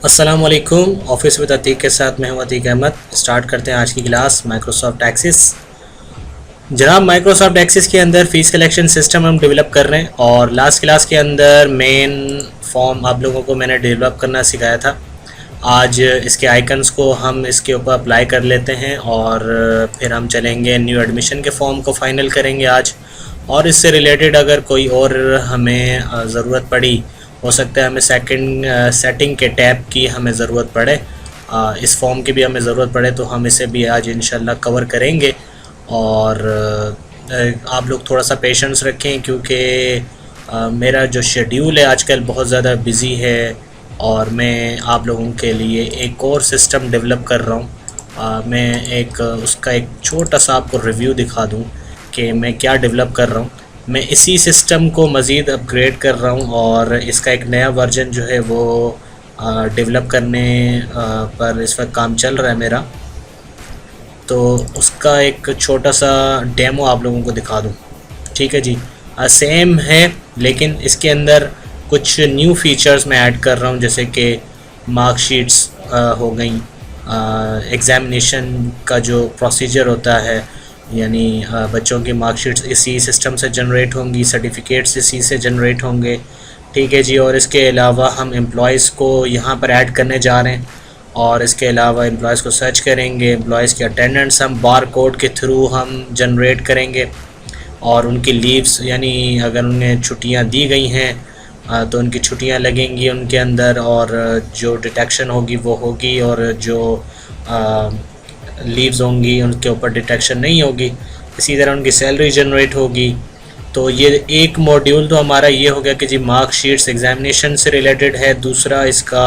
अस्सलामुअलैकुम। Office with Atiq के साथ मैं हूं अतीक अहमद। स्टार्ट करते हैं आज की क्लास माइक्रोसॉफ्ट एक्सिस। जनाब, माइक्रोसॉफ्ट एक्सिस के अंदर फ़ीस कलेक्शन सिस्टम हम डेवलप कर रहे हैं और लास्ट क्लास के अंदर मेन फॉर्म आप लोगों को मैंने डेवलप करना सिखाया था। आज इसके आइकन्स को हम इसके ऊपर अप्लाई कर लेते हैं और फिर हम चलेंगे न्यू एडमिशन के फॉर्म को फ़ाइनल करेंगे आज। और इससे रिलेटेड अगर कोई और हमें ज़रूरत पड़ी, हो सकता है हमें सेटिंग के टैब की हमें ज़रूरत पड़े, इस फॉर्म की भी हमें ज़रूरत पड़े, तो हम इसे भी आज इंशाल्लाह कवर करेंगे। और आप लोग थोड़ा सा पेशेंस रखें क्योंकि मेरा जो शेड्यूल है आजकल बहुत ज़्यादा बिज़ी है और मैं आप लोगों के लिए एक और सिस्टम डेवलप कर रहा हूँ। मैं उसका एक छोटा सा आपको रिव्यू दिखा दूँ कि मैं क्या डेवलप कर रहा हूँ। मैं इसी सिस्टम को मज़ीद अपग्रेड कर रहा हूँ और इसका एक नया वर्जन जो है वो डेवलप करने पर इस वक्त काम चल रहा है मेरा। तो उसका एक छोटा सा डेमो आप लोगों को दिखा दूँ, ठीक है जी। सेम है लेकिन इसके अंदर कुछ न्यू फीचर्स मैं ऐड कर रहा हूँ, जैसे कि मार्कशीट्स हो गई, एग्ज़ामिनेशन का जो प्रोसीजर होता है, यानी बच्चों की मार्कशीट्स इसी सिस्टम से जनरेट होंगी, सर्टिफिकेट्स इसी से जनरेट होंगे, ठीक है जी। और इसके अलावा हम एम्प्लॉयज़ को यहाँ पर ऐड करने जा रहे हैं और इसके अलावा एम्प्लॉयज़ को सर्च करेंगे। एम्प्लॉयज़ की अटेंडेंस हम बार कोड के थ्रू हम जनरेट करेंगे और उनकी लीव्स, यानी अगर उन्हें छुट्टियाँ दी गई हैं तो उनकी छुट्टियाँ लगेंगी उनके अंदर, और जो डिटेक्शन होगी वो होगी, और जो लीव्स होंगी उनके ऊपर डिटेक्शन नहीं होगी। इसी तरह उनकी सैलरी जनरेट होगी। तो ये एक मॉड्यूल तो हमारा ये हो गया कि जी मार्कशीट्स एग्जामिनेशन से रिलेटेड है। दूसरा इसका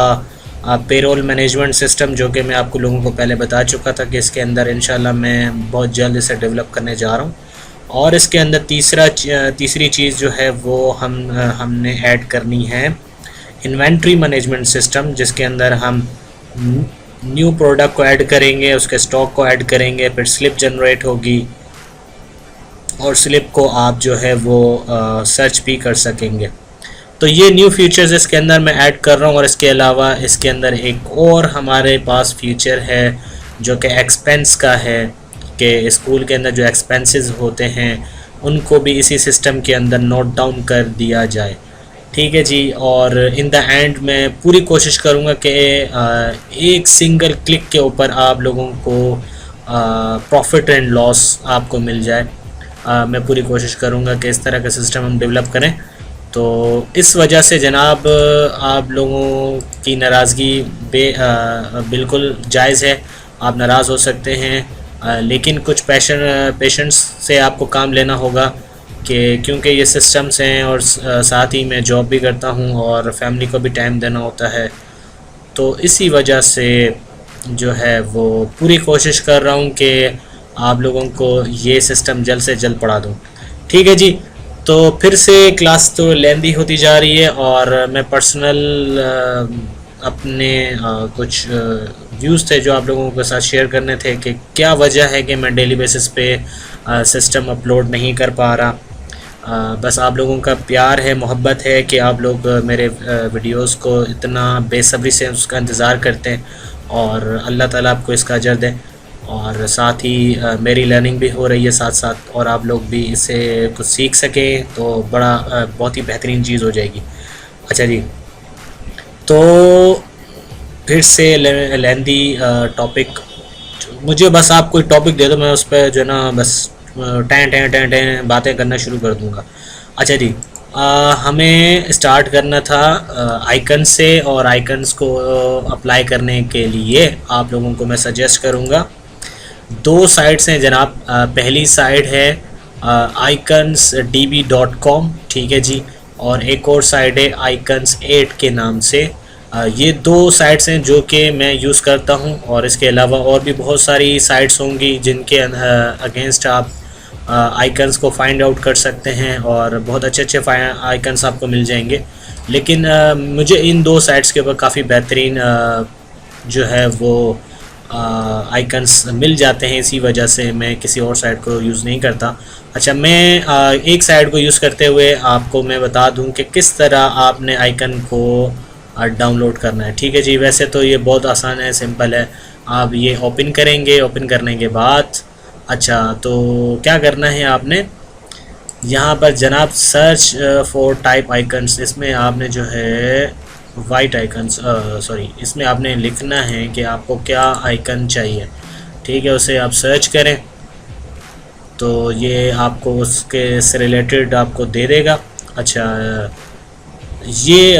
पेरोल मैनेजमेंट सिस्टम, जो कि मैं आपको लोगों को पहले बता चुका था कि इसके अंदर इंशाल्लाह मैं बहुत जल्द इसे डेवलप करने जा रहा हूँ। और इसके अंदर तीसरी चीज़ जो है वो हमने ऐड करनी है इन्वेंट्री मैनेजमेंट सिस्टम, जिसके अंदर हम न्यू प्रोडक्ट को ऐड करेंगे, उसके स्टॉक को ऐड करेंगे, फिर स्लिप जनरेट होगी और स्लिप को आप जो है वो सर्च भी कर सकेंगे। तो ये न्यू फीचर्स इसके अंदर मैं ऐड कर रहा हूँ। और इसके अलावा इसके अंदर एक और हमारे पास फीचर है जो कि एक्सपेंस का है, कि स्कूल के अंदर जो एक्सपेंसेस होते हैं उनको भी इसी सिस्टम के अंदर नोट डाउन कर दिया जाए, ठीक है जी। और इन द एंड मैं पूरी कोशिश करूँगा कि एक सिंगल क्लिक के ऊपर आप लोगों को प्रॉफिट एंड लॉस आपको मिल जाए। मैं पूरी कोशिश करूँगा कि इस तरह का सिस्टम हम डेवलप करें। तो इस वजह से जनाब आप लोगों की नाराज़गी बिल्कुल जायज़ है, आप नाराज़ हो सकते हैं, लेकिन कुछ पेशेंस से आपको काम लेना होगा कि क्योंकि ये सिस्टम्स हैं और साथ ही मैं जॉब भी करता हूँ और फैमिली को भी टाइम देना होता है। तो इसी वजह से जो है वो पूरी कोशिश कर रहा हूँ कि आप लोगों को ये सिस्टम जल्द से जल्द पढ़ा दूँ, ठीक है जी। तो फिर से क्लास तो लेंदी होती जा रही है और मैं पर्सनल अपने कुछ व्यूज़ थे जो आप लोगों के साथ शेयर करने थे कि क्या वजह है कि मैं डेली बेसिस पे सिस्टम अपलोड नहीं कर पा रहा। बस आप लोगों का प्यार है, मोहब्बत है कि आप लोग मेरे वीडियोस को इतना बेसब्री से उसका इंतज़ार करते हैं और अल्लाह ताला आपको इसका अजर दे। और साथ ही मेरी लर्निंग भी हो रही है साथ साथ, और आप लोग भी इससे कुछ सीख सकें तो बहुत ही बेहतरीन चीज़ हो जाएगी। अच्छा जी, तो फिर से लेंदी टॉपिक, मुझे बस आप कोई टॉपिक दे दो, मैं उस पर जो है ना बस टें बातें करना शुरू कर दूँगा। अच्छा जी, हमें स्टार्ट करना था आइकन से, और आइकन्स को अप्लाई करने के लिए आप लोगों को मैं सजेस्ट करूँगा दो साइट्स हैं जनाब। पहली साइट है iconsdb.com, ठीक है जी, और एक और साइट है icons8 के नाम से। ये दो साइट्स हैं जो कि मैं यूज़ करता हूं, और इसके अलावा और भी बहुत सारी साइट्स होंगी जिनके अगेंस्ट आप आइकन्स को फाइंड आउट कर सकते हैं और बहुत अच्छे आइकन्स आपको मिल जाएंगे। लेकिन मुझे इन दो साइट्स के ऊपर काफ़ी बेहतरीन जो है वो आइकन्स मिल जाते हैं, इसी वजह से मैं किसी और साइट को यूज़ नहीं करता। अच्छा, मैं एक साइट को यूज़ करते हुए आपको मैं बता दूं कि किस तरह आपने आइकन को डाउनलोड करना है। ठीक है जी, वैसे तो ये बहुत आसान है, सिंपल है। आप ये ओपन करेंगे, ओपन करने के बाद अच्छा तो क्या करना है आपने, यहाँ पर जनाब सर्च फॉर टाइप आइकन्स, इसमें आपने जो है वाइट आइकन्स सॉरी इसमें आपने लिखना है कि आपको क्या आइकन चाहिए। ठीक है, उसे आप सर्च करें तो ये आपको उसके से रिलेटेड आपको दे देगा। अच्छा, ये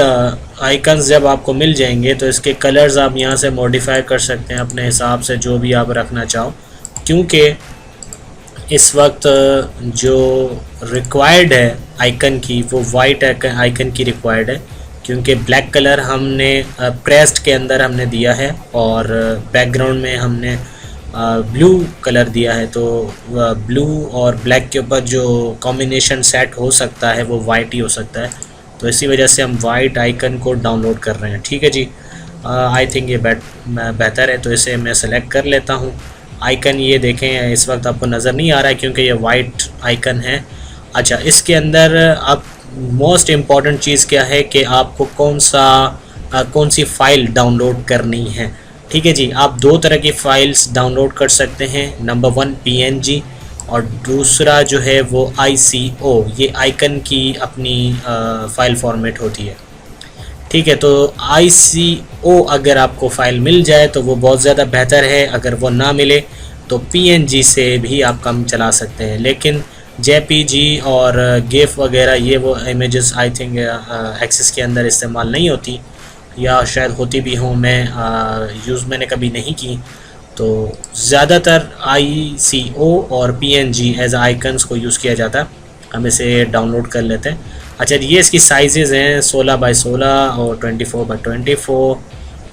आइकन्स जब आपको मिल जाएंगे तो इसके कलर्स आप यहाँ से मॉडिफाई कर सकते हैं अपने हिसाब से, जो भी आप रखना चाहो, क्योंकि इस वक्त जो रिक्वायर्ड है आइकन की वो वाइट आइकन की रिक्वायर्ड है, क्योंकि ब्लैक कलर हमने प्रेस्ड के अंदर हमने दिया है और बैकग्राउंड में हमने ब्लू कलर दिया है। तो ब्लू और ब्लैक के ऊपर जो कॉम्बिनेशन सेट हो सकता है वो वाइट ही हो सकता है, तो इसी वजह से हम वाइट आइकन को डाउनलोड कर रहे हैं। ठीक है जी, आई थिंक ये बेहतर है, तो इसे मैं सेलेक्ट कर लेता हूँ। आइकन ये देखें इस वक्त आपको नज़र नहीं आ रहा है क्योंकि ये वाइट आइकन है। अच्छा, इसके अंदर अब मोस्ट इम्पॉर्टेंट चीज़ क्या है कि आपको कौन सी फ़ाइल डाउनलोड करनी है। ठीक है जी, आप दो तरह की फ़ाइल्स डाउनलोड कर सकते हैं, नंबर 1 PNG और दूसरा जो है वो ICO, ये आइकन की अपनी फ़ाइल फॉर्मेट होती है। ठीक है, तो ICO अगर आपको फ़ाइल मिल जाए तो वो बहुत ज़्यादा बेहतर है, अगर वो ना मिले तो PNG से भी आप काम चला सकते हैं। लेकिन JPG और GIF वगैरह ये वो इमेजेस आई थिंक एक्सेस के अंदर इस्तेमाल नहीं होती, या शायद होती भी हों, मैं यूज़ मैंने कभी नहीं की। तो ज़्यादातर ICO और PNG एज आइकन्स को यूज़ किया जाता है। हम इसे डाउनलोड कर लेते हैं। अच्छा, ये इसकी साइजेज़ हैं 16x16 और 24x24।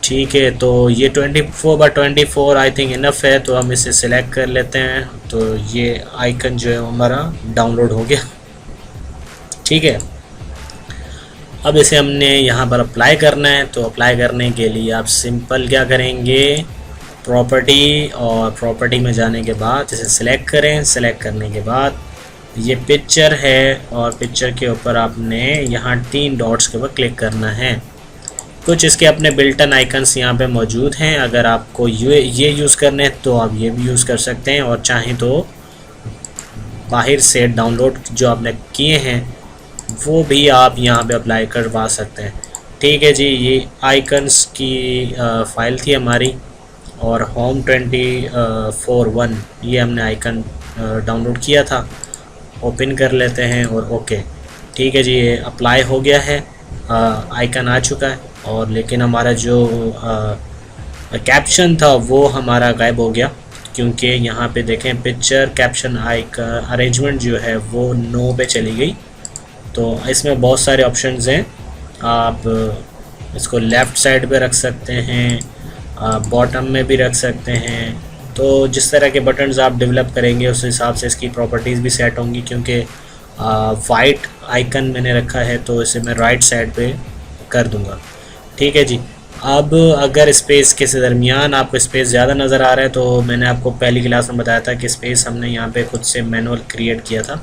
ठीक है, तो ये 24x24 आई थिंक इनफ है, तो हम इसे सिलेक्ट कर लेते हैं। तो ये आइकन जो है हमारा डाउनलोड हो गया। ठीक है, अब इसे हमने यहाँ पर अप्लाई करना है। तो अप्लाई करने के लिए आप सिंपल क्या करेंगे, प्रॉपर्टी, और प्रॉपर्टी में जाने के बाद इसे सिलेक्ट करें। सिलेक्ट करने के बाद ये पिक्चर है और पिक्चर के ऊपर आपने यहाँ 3 डॉट्स के ऊपर क्लिक करना है। कुछ इसके अपने बिल्टन आइकन्स यहाँ पे मौजूद हैं, अगर आपको ये यूज़ करने हैं तो आप ये भी यूज़ कर सकते हैं, और चाहें तो बाहर से डाउनलोड जो आपने किए हैं वो भी आप यहाँ पे अप्लाई करवा सकते हैं। ठीक है जी, ये आइकन्स की फ़ाइल थी हमारी, और होम 24/1 ये हमने आइकन डाउनलोड किया था। ओपन कर लेते हैं और ओके। ठीक है जी, ये अप्लाई हो गया है, आइकन आ चुका है, और लेकिन हमारा जो कैप्शन था वो हमारा गायब हो गया, क्योंकि यहाँ पे देखें पिक्चर कैप्शन आइकन अरेंजमेंट जो है वो नो पे चली गई। तो इसमें बहुत सारे ऑप्शंस हैं, आप इसको लेफ़्ट साइड पे रख सकते हैं, बॉटम में भी रख सकते हैं। तो जिस तरह के बटन्स आप डेवलप करेंगे उस हिसाब से इसकी प्रॉपर्टीज़ भी सेट होंगी, क्योंकि वाइट आइकन मैंने रखा है तो इसे मैं राइट साइड पे कर दूंगा। ठीक है जी, अब अगर स्पेस के दरमियान आपको स्पेस ज़्यादा नज़र आ रहा है, तो मैंने आपको पहली क्लास में बताया था कि स्पेस हमने यहाँ पे खुद से मैनुअल क्रिएट किया था।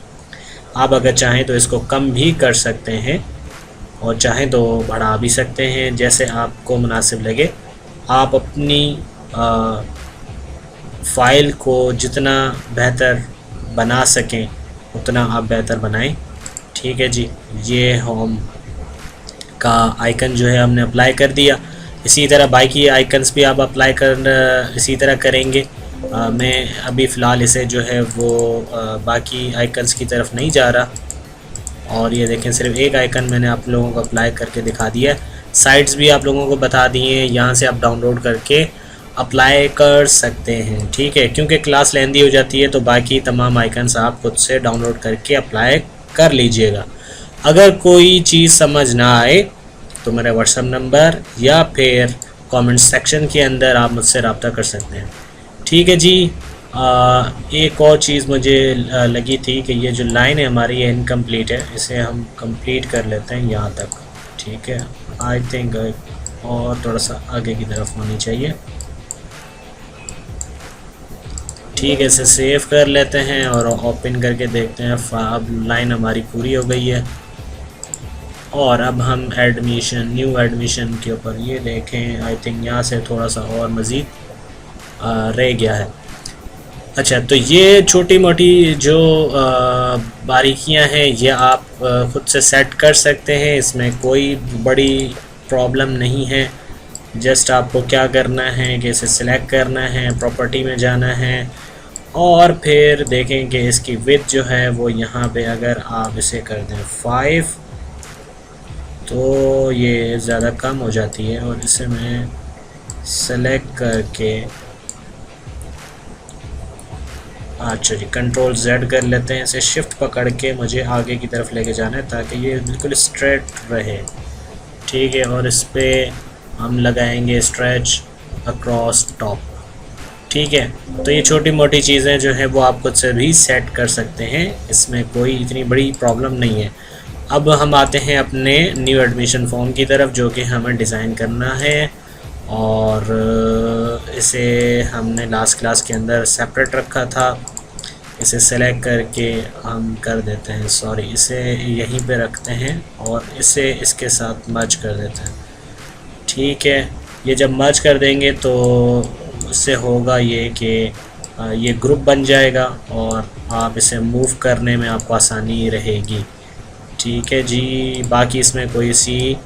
आप अगर चाहें तो इसको कम भी कर सकते हैं, और चाहें तो बढ़ा भी सकते हैं, जैसे आपको मुनासिब लगे। आप अपनी फ़ाइल को जितना बेहतर बना सकें उतना आप बेहतर बनाएं। ठीक है जी, ये होम का आइकन जो है हमने अप्लाई कर दिया। इसी तरह बाकी आइकन्स भी आप अप्लाई कर इसी तरह करेंगे। मैं अभी फ़िलहाल इसे जो है वो बाकी आइकन्स की तरफ नहीं जा रहा, और ये देखें सिर्फ एक आइकन मैंने आप लोगों को अप्लाई करके दिखा दिया है। साइट्स भी आप लोगों को बता दिए हैं, यहाँ से आप डाउनलोड करके अप्लाई कर सकते हैं। ठीक है, क्योंकि क्लास लेंदी हो जाती है तो बाकी तमाम आइकन्स आप खुद से डाउनलोड करके अप्लाई कर लीजिएगा। अगर कोई चीज़ समझ ना आए तो मेरा व्हाट्सएप नंबर या फिर कमेंट सेक्शन के अंदर आप मुझसे रब्ता कर सकते हैं। ठीक है जी, एक और चीज़ मुझे लगी थी कि ये जो लाइन है हमारी ये इनकम्प्लीट है, इसे हम कंप्लीट कर लेते हैं यहाँ तक। ठीक है, आई थिंक और थोड़ा सा आगे की तरफ होनी चाहिए। ठीक है, इसे सेव कर लेते हैं और ओपन करके देखते हैं। अब लाइन हमारी पूरी हो गई है। और अब हम एडमिशन, न्यू एडमिशन के ऊपर ये देखें, आई थिंक यहाँ से थोड़ा सा और मज़ीद रह गया है। अच्छा, तो ये छोटी मोटी जो बारीकियां हैं ये आप ख़ुद से सेट कर सकते हैं, इसमें कोई बड़ी प्रॉब्लम नहीं है। जस्ट आपको क्या करना है कि इसे सिलेक्ट करना है, प्रॉपर्टी में जाना है और फिर देखें कि इसकी विड्थ जो है वो यहाँ पे अगर आप इसे कर दें 5 तो ये ज़्यादा कम हो जाती है। और इसे मैं सेलेक्ट करके, अच्छा जी, कंट्रोल Z कर लेते हैं, इसे शिफ्ट पकड़ के मुझे आगे की तरफ लेके जाना है ताकि ये बिल्कुल स्ट्रेट रहे। ठीक है, और इस पर हम लगाएंगे स्ट्रेच अक्रॉस टॉप। ठीक है, तो ये छोटी मोटी चीज़ें जो हैं वो आप खुद से भी सेट कर सकते हैं, इसमें कोई इतनी बड़ी प्रॉब्लम नहीं है। अब हम आते हैं अपने न्यू एडमिशन फॉर्म की तरफ जो कि हमें डिज़ाइन करना है। और इसे हमने लास्ट क्लास के अंदर सेपरेट रखा था, इसे सेलेक्ट करके हम कर देते हैं, सॉरी इसे यहीं पे रखते हैं और इसे इसके साथ मर्ज कर देते हैं। ठीक है, ये जब मर्ज कर देंगे तो उससे होगा ये कि ये ग्रुप बन जाएगा और आप इसे मूव करने में आपको आसानी रहेगी। ठीक है जी, बाकी इसमें कोई सी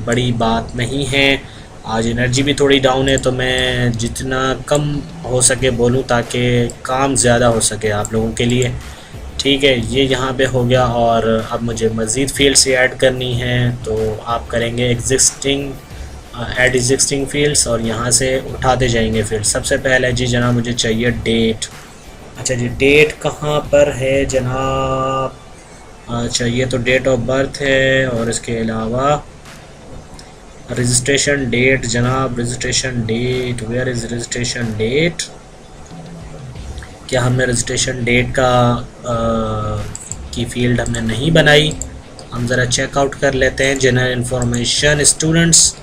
बड़ी बात नहीं है। आज एनर्जी भी थोड़ी डाउन है तो मैं जितना कम हो सके बोलूं ताकि काम ज़्यादा हो सके आप लोगों के लिए। ठीक है, ये यहाँ पे हो गया और अब मुझे मज़ीद फील्ड्स ऐड करनी है तो आप करेंगे एग्जिस्टिंग, ऐड एग्जिस्टिंग फील्ड्स और यहाँ से उठाते जाएंगे फील्ड। सबसे पहले जी जनाब मुझे चाहिए डेट। अच्छा जी, डेट कहाँ पर है जनाब? अच्छा, ये तो डेट ऑफ बर्थ है और इसके अलावा रजिस्ट्रेशन डेट जनाब, registration date, where is registration date? क्या हमने रजिस्ट्रेशन डेट की फील्ड हमने नहीं बनाई? हम ज़रा चेकआउट कर लेते हैं। जनरल इंफॉर्मेशन स्टूडेंट्स,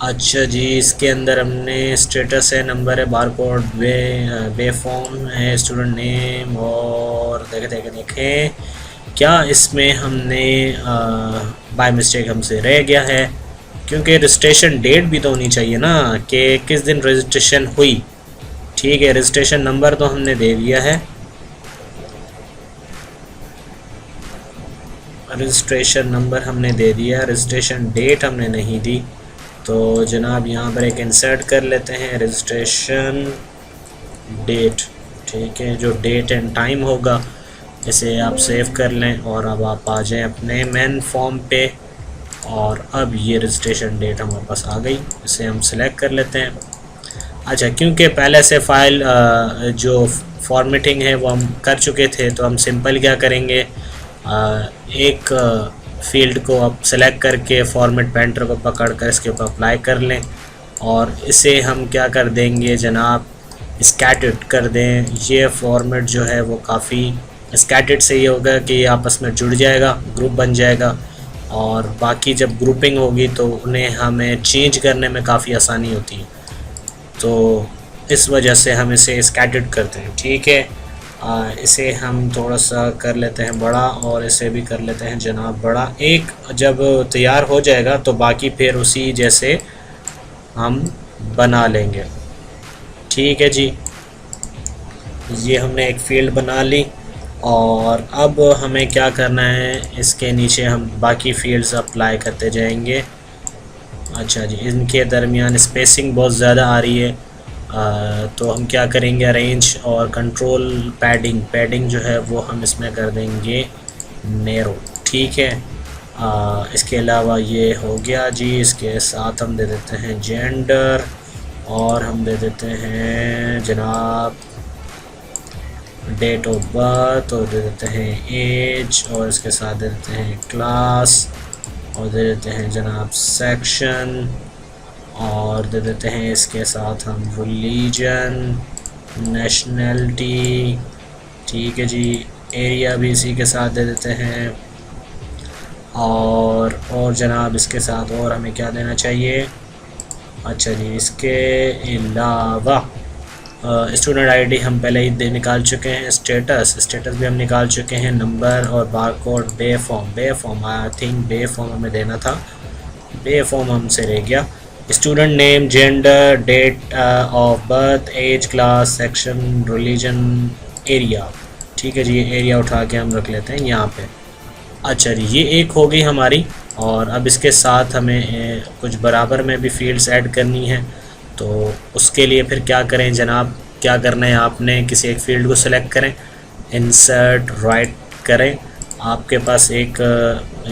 अच्छा जी, इसके अंदर हमने स्टेटस है, नंबर है, बारकोड, वे फॉर्म है, स्टूडेंट नेम और देखें क्या इसमें हमने बाय मिस्टेक हमसे रह गया है, क्योंकि रजिस्ट्रेशन डेट भी तो होनी चाहिए ना कि किस दिन रजिस्ट्रेशन हुई। ठीक है, रजिस्ट्रेशन नंबर तो हमने दे दिया है, रजिस्ट्रेशन नंबर हमने दे दिया, रजिस्ट्रेशन डेट हमने नहीं दी। तो जनाब यहाँ पर एक इंसर्ट कर लेते हैं रजिस्ट्रेशन डेट। ठीक है, जो डेट एंड टाइम होगा इसे आप सेव कर लें और अब आप आ जाएं अपने मेन फॉर्म पे। और अब ये रजिस्ट्रेशन डेट हमारे पास आ गई, इसे हम सिलेक्ट कर लेते हैं। अच्छा, क्योंकि पहले से फ़ाइल जो फॉर्मेटिंग है वो हम कर चुके थे तो हम सिंपल क्या करेंगे, एक फील्ड को आप सेलेक्ट करके फॉर्मेट पेंटर को पकड़ कर इसके ऊपर अप्लाई कर लें और इसे हम क्या कर देंगे जनाब, स्कैटर्ड कर दें। ये फॉर्मेट जो है वो काफ़ी स्कैटर्ड से ये होगा कि ये आपस में जुड़ जाएगा, ग्रुप बन जाएगा और बाकी जब ग्रुपिंग होगी तो उन्हें हमें चेंज करने में काफ़ी आसानी होती है, तो इस वजह से हम इसे स्कैटर्ड करते हैं। ठीक है, इसे हम थोड़ा सा कर लेते हैं बड़ा और इसे भी कर लेते हैं जनाब बड़ा। एक जब तैयार हो जाएगा तो बाकी फिर उसी जैसे हम बना लेंगे। ठीक है जी, ये हमने एक फील्ड बना ली और अब हमें क्या करना है, इसके नीचे हम बाकी फील्ड्स अप्लाई करते जाएंगे। अच्छा जी, इनके दरमियान स्पेसिंग बहुत ज़्यादा आ रही है, तो हम क्या करेंगे, अरेंज और कंट्रोल पैडिंग जो है वो हम इसमें कर देंगे नैरो। ठीक है, इसके अलावा ये हो गया जी, इसके साथ हम दे देते हैं जेंडर और हम दे देते हैं जनाब डेट ऑफ बर्थ और दे देते हैं एज और इसके साथ दे देते हैं क्लास और दे देते हैं जनाब सेक्शन और दे देते हैं इसके साथ हम रिलीजन, नेशनैलिटी। ठीक है जी, एरिया भी इसी के साथ दे देते हैं और जनाब इसके साथ और हमें क्या देना चाहिए। अच्छा जी, इसके अलावा स्टूडेंट आईडी हम पहले ही निकाल चुके हैं। स्टेटस भी हम निकाल चुके हैं। नंबर और barcode B form I think B form हमें देना था, बे फॉर्म हमसे रह गया। Student name, gender, date of birth, age, class, section, religion, area. ठीक है जी, ये एरिया उठा के हम रख लेते हैं यहाँ पे। अच्छा जी, ये एक हो गई हमारी। और अब इसके साथ हमें कुछ बराबर में भी फील्ड्स ऐड करनी है। तो उसके लिए फिर क्या करें जनाब, क्या करना है, आपने किसी एक फील्ड को सिलेक्ट करें, इंसर्ट राइट करें। आपके पास एक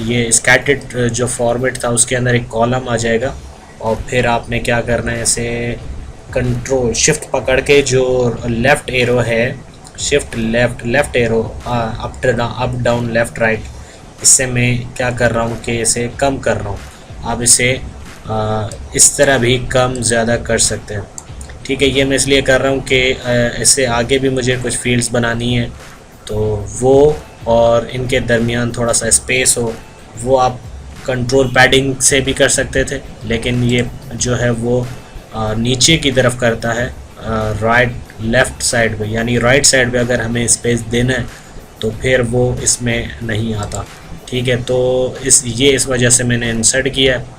ये स्कैटर्ड जो फॉर्मेट था उसके अंदर एक कॉलम आ जाएगा। और फिर आपने क्या करना है, इसे कंट्रोल शिफ्ट पकड़ के जो लेफ़्ट एरो है, shift left arrow up down left right, इससे मैं क्या कर रहा हूँ कि इसे कम कर रहा हूँ। आप इसे इस तरह भी कम ज़्यादा कर सकते हैं। ठीक है, ये मैं इसलिए कर रहा हूँ कि इससे आगे भी मुझे कुछ फील्ड्स बनानी है, तो वो और इनके दरमियान थोड़ा सा स्पेस हो, वो आप कंट्रोल पैडिंग से भी कर सकते थे, लेकिन ये जो है वो नीचे की तरफ करता है, राइट लेफ़्ट साइड पे, यानी राइट साइड पे अगर हमें स्पेस देना है तो फिर वो इसमें नहीं आता। ठीक है, तो इस वजह से मैंने इंसर्ट किया है।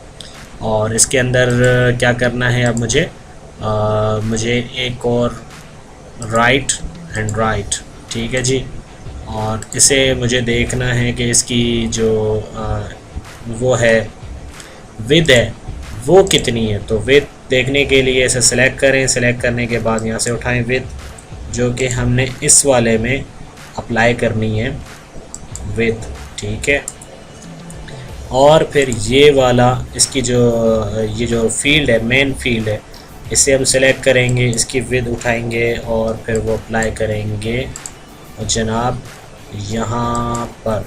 और इसके अंदर क्या करना है अब मुझे एक और राइट एंड राइट। ठीक है जी, और इसे मुझे देखना है कि इसकी जो वो है विड्थ है वो कितनी है। तो विड्थ देखने के लिए इसे सिलेक्ट करें, सिलेक्ट करने के बाद यहाँ से उठाएं विड्थ, जो कि हमने इस वाले में अप्लाई करनी है विड्थ। ठीक है, और फिर ये वाला इसकी ये जो फील्ड है, मेन फील्ड है, इसे हम सेलेक्ट करेंगे, इसकी विड्थ उठाएंगे और फिर वो अप्लाई करेंगे जनाब यहाँ पर,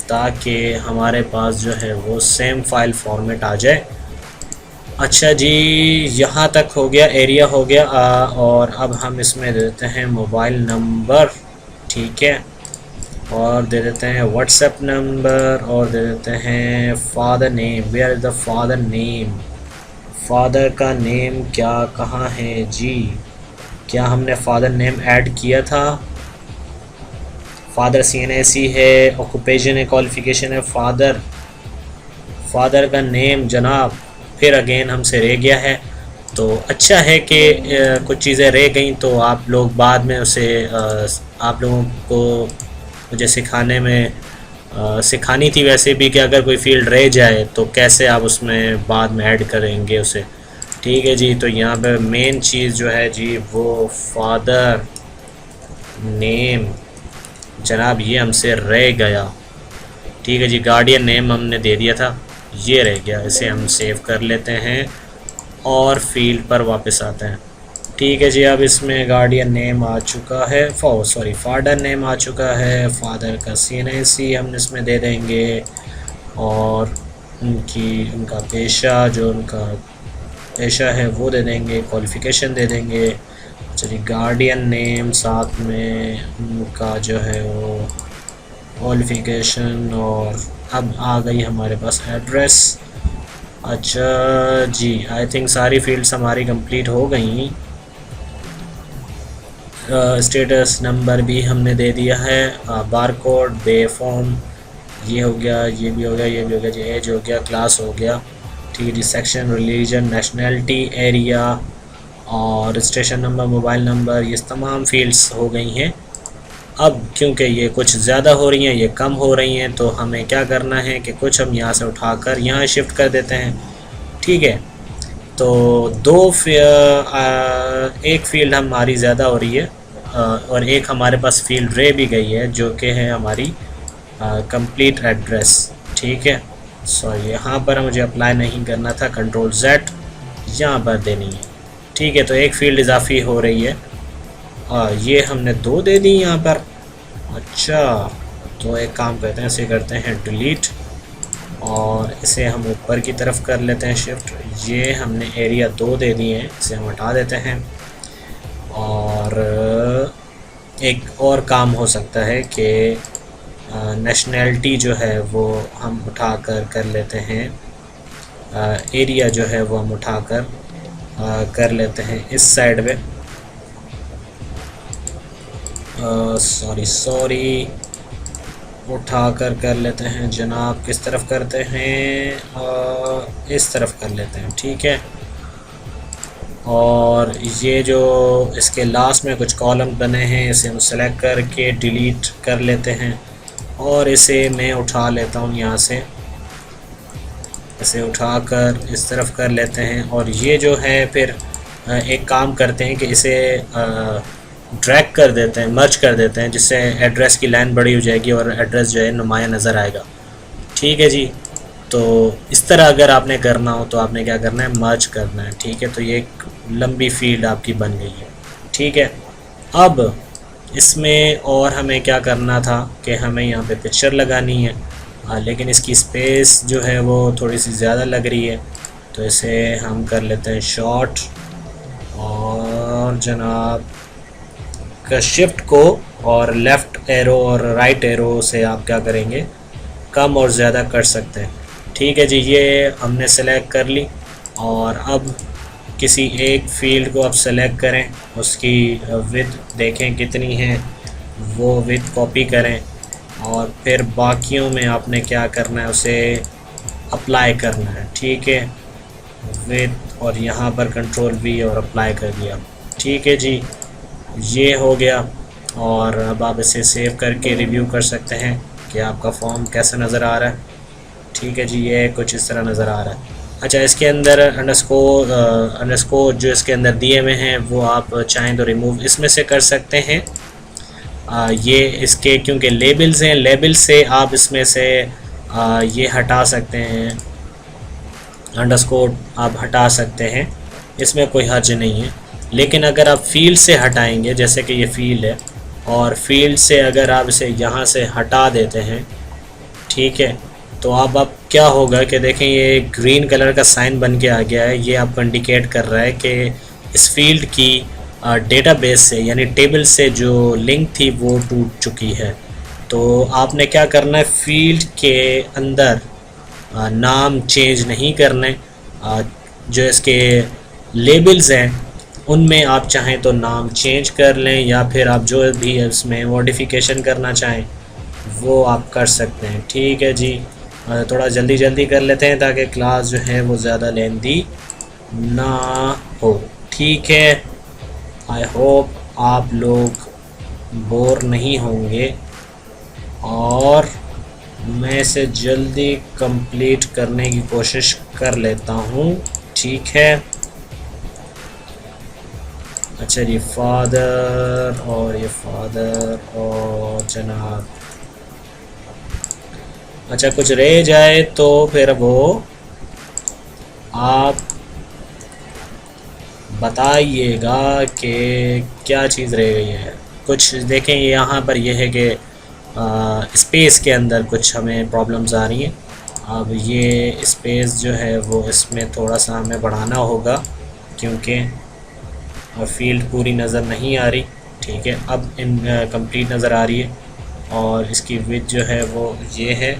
ताकि हमारे पास जो है वो सेम फाइल फॉर्मेट आ जाए। अच्छा जी, यहाँ तक हो गया, एरिया हो गया। और अब हम इसमें दे देते हैं मोबाइल नंबर। ठीक है, और दे देते हैं व्हाट्सएप नंबर, और दे देते हैं father name. Where is the father name, father का नेम क्या कहाँ है जी, क्या हमने फादर नेम ऐड किया था? फादर CNAC है, ऑक्यूपेशन है, क्वालिफ़िकेशन है, फादर का नेम जनाब फिर अगेन हमसे रह गया है। तो अच्छा है कि कुछ चीज़ें रह गई तो आप लोग बाद में उसे आप लोगों को मुझे सिखाने में सिखानी थी वैसे भी, कि अगर कोई फील्ड रह जाए तो कैसे आप उसमें बाद में ऐड करेंगे उसे। ठीक है जी, तो यहाँ पे मेन चीज़ जो है जी वो फादर नेम जनाब, ये हमसे रह गया। ठीक है जी, गार्डियन नेम हमने दे दिया था, ये रह गया, इसे हम सेव कर लेते हैं और फील्ड पर वापस आते हैं। ठीक है जी, अब इसमें गार्डियन नेम आ चुका है, फादर नेम आ चुका है, फादर का CNAC हम इसमें दे देंगे, और उनका पेशा, जो उनका पेशा है वो दे देंगे, क्वालिफ़िकेशन दे देंगे। चलिए, गार्डियन नेम साथ में उनका जो है वो क्वालिफ़िकेशन, और अब आ गई हमारे पास एड्रेस। अच्छा जी, आई थिंक सारी फील्ड्स हमारी कंप्लीट हो गई। स्टेटस नंबर भी हमने दे दिया है, बारकोड, बे फॉर्म ये हो गया, ये भी हो गया, ये भी हो गया जी, एज हो गया, क्लास हो गया। ठीक है जी, सेक्शन, रिलीजन, नेशनैलिटी, एरिया और रजिस्ट्रेशन नंबर, मोबाइल नंबर, ये तमाम फील्ड्स हो गई हैं। अब क्योंकि ये कुछ ज़्यादा हो रही हैं, ये कम हो रही हैं, तो हमें क्या करना है कि कुछ हम यहाँ से उठाकर यहाँ शिफ्ट कर देते हैं। ठीक है, तो एक फ़ील्ड हमारी ज़्यादा हो रही है और एक हमारे पास फील्ड रह भी गई है, जो कि है हमारी कंप्लीट एड्रेस। ठीक है, सॉरी यहाँ पर मुझे अप्लाई नहीं करना था, Ctrl+Z यहाँ पर देनी है। ठीक है, तो एक फ़ील्ड इजाफी हो रही है, ये हमने 2 दे दी यहाँ पर। अच्छा, तो एक काम करते हैं, इसे करते हैं डिलीट और इसे हम ऊपर की तरफ कर लेते हैं शिफ्ट। ये हमने एरिया 2 दे दिए हैं, इसे हम हटा देते हैं। और एक और काम हो सकता है कि नेशनैलिटी जो है वो हम उठा कर लेते हैं, एरिया जो है वो हम उठा कर लेते हैं इस साइड में। सॉरी उठा कर लेते हैं जनाब। किस तरफ करते हैं? इस तरफ कर लेते हैं, ठीक है। और ये जो इसके लास्ट में कुछ कॉलम बने हैं, इसे हम सेलेक्ट करके डिलीट कर लेते हैं और इसे मैं उठा लेता हूँ यहाँ से। इसे उठाकर इस तरफ कर लेते हैं और ये जो है फिर एक काम करते हैं कि इसे ड्रैग कर देते हैं, मर्ज कर देते हैं, जिससे एड्रेस की लाइन बड़ी हो जाएगी और एड्रेस जो है नुमाया नज़र आएगा। ठीक है जी। तो इस तरह अगर आपने करना हो तो आपने क्या करना है, मर्ज करना है। ठीक है, तो ये एक लंबी फील्ड आपकी बन गई है। ठीक है, अब इसमें और हमें क्या करना था कि हमें यहाँ पे पिक्चर लगानी है, लेकिन इसकी स्पेस जो है वो थोड़ी सी ज़्यादा लग रही है, तो इसे हम कर लेते हैं शॉर्ट और जनाब का शिफ्ट को और लेफ़्ट एरो और राइट एरो से आप क्या करेंगे, कम और ज़्यादा कर सकते हैं। ठीक है जी, ये हमने सेलेक्ट कर ली और अब किसी एक फील्ड को आप सेलेक्ट करें, उसकी विड्थ देखें कितनी है, वो विड्थ कॉपी करें और फिर बाकियों में आपने क्या करना है, उसे अप्लाई करना है। ठीक है, विड्थ और यहाँ पर कंट्रोल वी और अप्लाई कर दिया। ठीक है जी, ये हो गया और अब आप इसे सेव करके रिव्यू कर सकते हैं कि आपका फॉर्म कैसा नज़र आ रहा है। ठीक है जी, ये कुछ इस तरह नज़र आ रहा है। अच्छा, इसके अंदर अंडरस्कोर जो इसके अंदर दिए हुए हैं वो आप चाहें तो रिमूव इसमें से कर सकते हैं। ये इसके क्योंकि लेबल्स हैं, लेबल से आप इसमें से ये हटा सकते हैं, अंडरस्कोर आप हटा सकते हैं, इसमें कोई हर्ज नहीं है। लेकिन अगर आप फील्ड से हटाएंगे, जैसे कि ये फील्ड है और फील्ड से अगर आप इसे यहाँ से हटा देते हैं, ठीक है, तो अब क्या होगा कि देखें ये ग्रीन कलर का साइन बन के आ गया है। ये आपको इंडिकेट कर रहा है कि इस फील्ड की डेटाबेस से यानी टेबल से जो लिंक थी वो टूट चुकी है। तो आपने क्या करना है, फील्ड के अंदर नाम चेंज नहीं करने, जो इसके लेबल्स हैं उनमें आप चाहें तो नाम चेंज कर लें या फिर आप जो भी इसमें मॉडिफिकेशन करना चाहें वो आप कर सकते हैं। ठीक है जी, थोड़ा जल्दी कर लेते हैं ताकि क्लास जो है वो ज़्यादा लेंदी ना हो। ठीक है, आई होप आप लोग बोर नहीं होंगे और मैं इसे जल्दी कंप्लीट करने की कोशिश कर लेता हूँ। ठीक है, अच्छा जी, फादर और ये फादर और जनाब, अच्छा कुछ रह जाए तो फिर वो आप बताइएगा कि क्या चीज़ रह गई है। कुछ देखें यहाँ पर यह है कि स्पेस के अंदर कुछ हमें प्रॉब्लम्स आ रही हैं। अब ये स्पेस जो है वो इसमें थोड़ा सा हमें बढ़ाना होगा क्योंकि फील्ड पूरी नज़र नहीं आ रही। ठीक है, अब कंप्लीट नज़र आ रही है और इसकी विड्थ जो है वो ये है।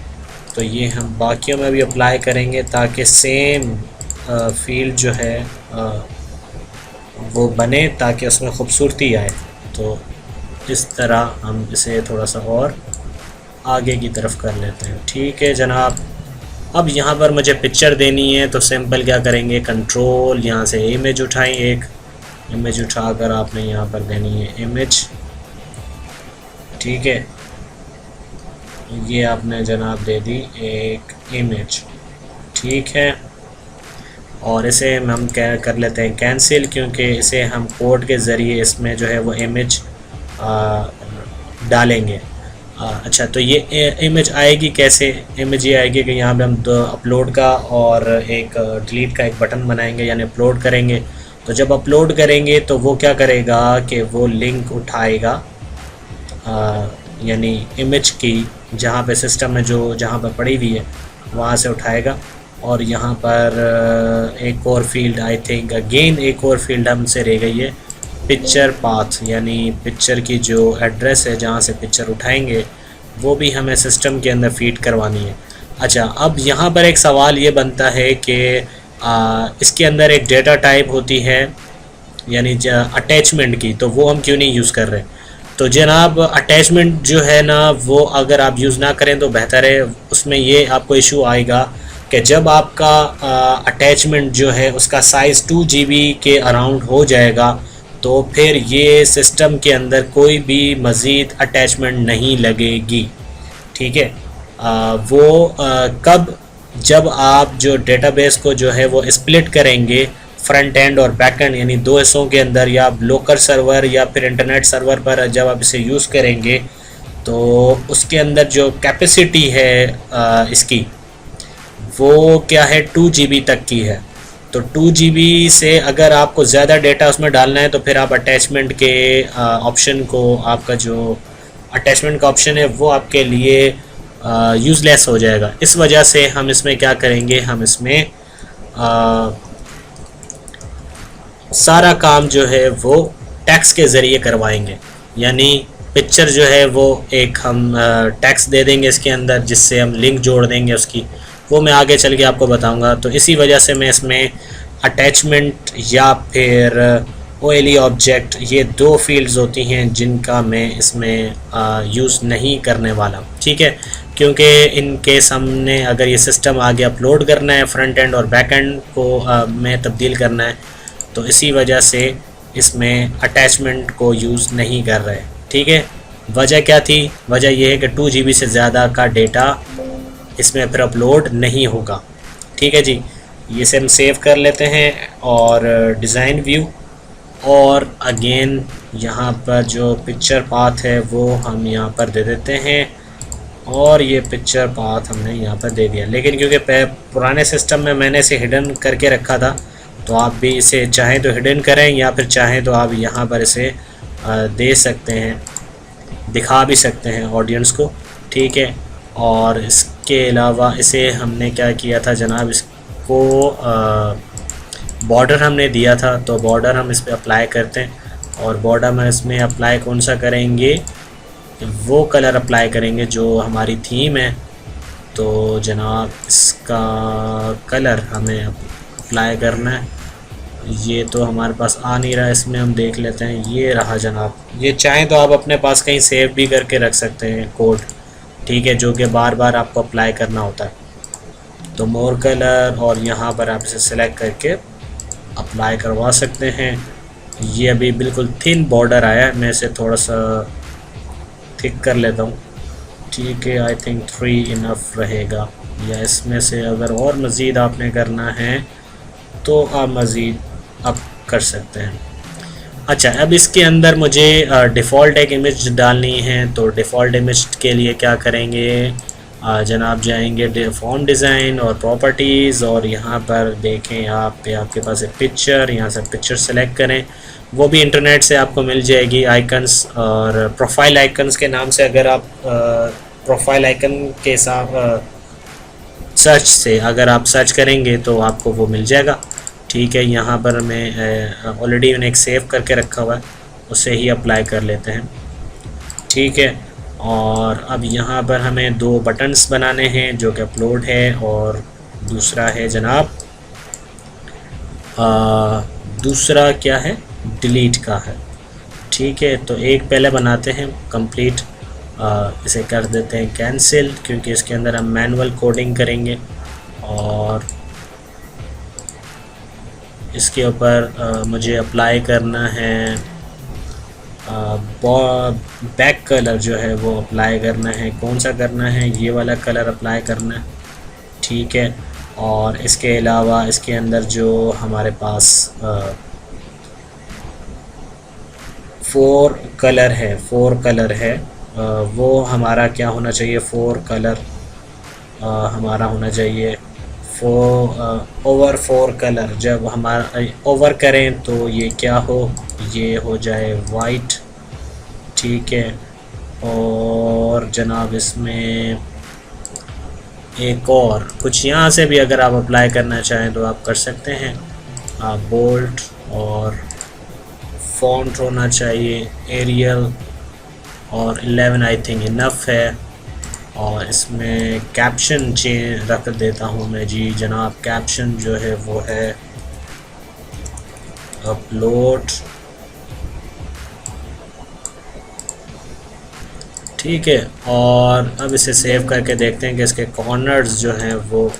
तो ये हम बाकियों में भी अप्लाई करेंगे ताकि सेम फील्ड जो है वो बने, ताकि उसमें ख़ूबसूरती आए। तो इस तरह हम इसे थोड़ा सा और आगे की तरफ कर लेते हैं। ठीक है जनाब, अब यहाँ पर मुझे पिक्चर देनी है तो सिंपल क्या करेंगे, कंट्रोल यहाँ से इमेज उठाएं, एक इमेज उठाकर आपने यहाँ पर देनी है इमेज। ठीक है, ये आपने जनाब दे दी एक इमेज। ठीक है, और इसे हम क्या कर लेते हैं कैंसिल, क्योंकि इसे हम कोड के ज़रिए इसमें जो है वो इमेज डालेंगे। अच्छा, तो ये इमेज आएगी कैसे? इमेज ये आएगी कि यहाँ पे हम दो अपलोड का और एक डिलीट का एक बटन बनाएंगे, यानी अपलोड करेंगे। तो जब अपलोड करेंगे तो वो क्या करेगा कि वो लिंक उठाएगा, यानी इमेज की जहाँ पे सिस्टम में जो जहाँ पर पड़ी हुई है वहाँ से उठाएगा। और यहाँ पर एक और फील्ड, आई थिंक अगेन एक और फील्ड हमसे रह गई है, पिक्चर पाथ, यानी पिक्चर की जो एड्रेस है जहाँ से पिक्चर उठाएंगे वो भी हमें सिस्टम के अंदर फीड करवानी है। अच्छा, अब यहाँ पर एक सवाल ये बनता है कि इसके अंदर एक डेटा टाइप होती है यानी अटैचमेंट की, तो वो हम क्यों नहीं यूज़ कर रहे? तो जनाब अटैचमेंट जो है ना वो अगर आप यूज़ ना करें तो बेहतर है। उसमें ये आपको इशू आएगा कि जब आपका अटैचमेंट जो है उसका साइज़ 2 GB के अराउंड हो जाएगा तो फिर ये सिस्टम के अंदर कोई भी मज़ीद अटैचमेंट नहीं लगेगी। ठीक है। कब, जब आप जो डेटाबेस को जो है वो स्प्लिट करेंगे फ्रंट एंड और बैक एंड यानी दो हिस्सों के अंदर, या लोकल सर्वर या फिर इंटरनेट सर्वर पर जब आप इसे यूज़ करेंगे तो उसके अंदर जो कैपेसिटी है इसकी वो क्या है 2 GB तक की है। तो 2 GB से अगर आपको ज़्यादा डेटा उसमें डालना है तो फिर आप अटैचमेंट के ऑप्शन को, आपका जो अटैचमेंट का ऑप्शन है वो आपके लिए यूज़लेस हो जाएगा। इस वजह से हम इसमें क्या करेंगे, हम इसमें सारा काम जो है वो टैक्स के ज़रिए करवाएंगे। यानी पिक्चर जो है वो एक हम टैक्स दे देंगे इसके अंदर, जिससे हम लिंक जोड़ देंगे उसकी, वो मैं आगे चल के आपको बताऊंगा। तो इसी वजह से मैं इसमें अटैचमेंट या फिर OLE ऑब्जेक्ट, ये दो फील्ड्स होती हैं जिनका मैं इसमें यूज़ नहीं करने वाला। ठीक है, क्योंकि इन केस हमने अगर ये सिस्टम आगे अपलोड करना है, फ्रंट एंड और बैक एंड को में तब्दील करना है, तो इसी वजह से इसमें अटैचमेंट को यूज़ नहीं कर रहे। ठीक है, वजह क्या थी? वजह यह है कि 2 GB से ज़्यादा का डेटा इसमें फिर अपलोड नहीं होगा। ठीक है जी, ये से हम सेव कर लेते हैं और डिज़ाइन व्यू, और अगेन यहाँ पर जो पिक्चर पाथ है वो हम यहाँ पर दे देते हैं, और ये पिक्चर पाथ हमने यहाँ पर दे दिया। लेकिन क्योंकि पुराने सिस्टम में मैंने इसे हिडन करके रखा था, तो आप भी इसे चाहें तो हिडन करें या फिर चाहें तो आप यहाँ पर इसे दे सकते हैं, दिखा भी सकते हैं ऑडियंस को। ठीक है, और इसके अलावा इसे हमने क्या किया था जनाब, इसको बॉर्डर हमने दिया था, तो बॉर्डर हम इस पर अप्लाई करते हैं, और बॉर्डर में इसमें अप्लाई कौन सा करेंगे, वो कलर अप्लाई करेंगे जो हमारी थीम है। तो जनाब इसका कलर हमें अप्लाई करना है, ये तो हमारे पास आ नहीं रहा, इसमें हम देख लेते हैं। ये रहा जनाब, ये चाहें तो आप अपने पास कहीं सेव भी करके रख सकते हैं कोड। ठीक है, जो कि बार बार आपको अप्लाई करना होता है। तो मोर कलर, और यहाँ पर आप इसे सेलेक्ट करके अप्लाई करवा सकते हैं। ये अभी बिल्कुल थिन बॉर्डर आया है, मैं इसे थोड़ा सा थिक कर लेता हूँ। ठीक है, आई थिंक 3 इनफ रहेगा, या इसमें से अगर और मज़ीद आपने करना है तो आप मज़ीद अप कर सकते हैं। अच्छा, अब इसके अंदर मुझे डिफ़ॉल्ट एक इमेज डालनी है, तो डिफ़ॉल्ट इमेज के लिए क्या करेंगे जनाब, जाएंगे फॉर्म डिज़ाइन और प्रॉपर्टीज़, और यहाँ पर देखें आपके पास एक पिक्चर, यहाँ से पिक्चर सेलेक्ट करें, वो भी इंटरनेट से आपको मिल जाएगी आइकन्स, और प्रोफाइल आइकन्स के नाम से अगर आप प्रोफाइल आइकन के साथ सर्च से अगर आप सर्च करेंगे तो आपको वो मिल जाएगा। ठीक है, यहाँ पर मैं ऑलरेडी मैंने एक सेव करके रखा हुआ है, उसे ही अप्लाई कर लेते हैं। ठीक है, और अब यहाँ पर हमें 2 बटन्स बनाने हैं, जो कि अपलोड है और दूसरा है जनाब दूसरा क्या है, डिलीट का है। ठीक है, तो एक पहले बनाते हैं कंप्लीट, इसे कर देते हैं कैंसिल, क्योंकि इसके अंदर हम मैनुअल कोडिंग करेंगे, और इसके ऊपर मुझे अप्लाई करना है बैक कलर जो है वो अप्लाई करना है। कौन सा करना है, ये वाला कलर अप्लाई करना है। ठीक है, और इसके अलावा इसके अंदर जो हमारे पास 4 कलर है, वो हमारा क्या होना चाहिए, 4 कलर हमारा होना चाहिए ओवर 4 कलर। जब हमारा ओवर करें तो ये क्या हो, ये हो जाए वाइट। ठीक है, और जनाब इसमें एक और कुछ यहाँ से भी अगर आप अप्लाई करना चाहें तो आप कर सकते हैं। बोल्ड और फॉन्ट होना चाहिए एरियल, और 11 आई थिंक इनफ है। और इसमें कैप्शन रख देता हूँ मैं जी जनाब, कैप्शन जो है वो है अपलोड ठीक है। और अब इसे सेव करके देखते हैं कि इसके कॉर्नर्स जो हैं वो,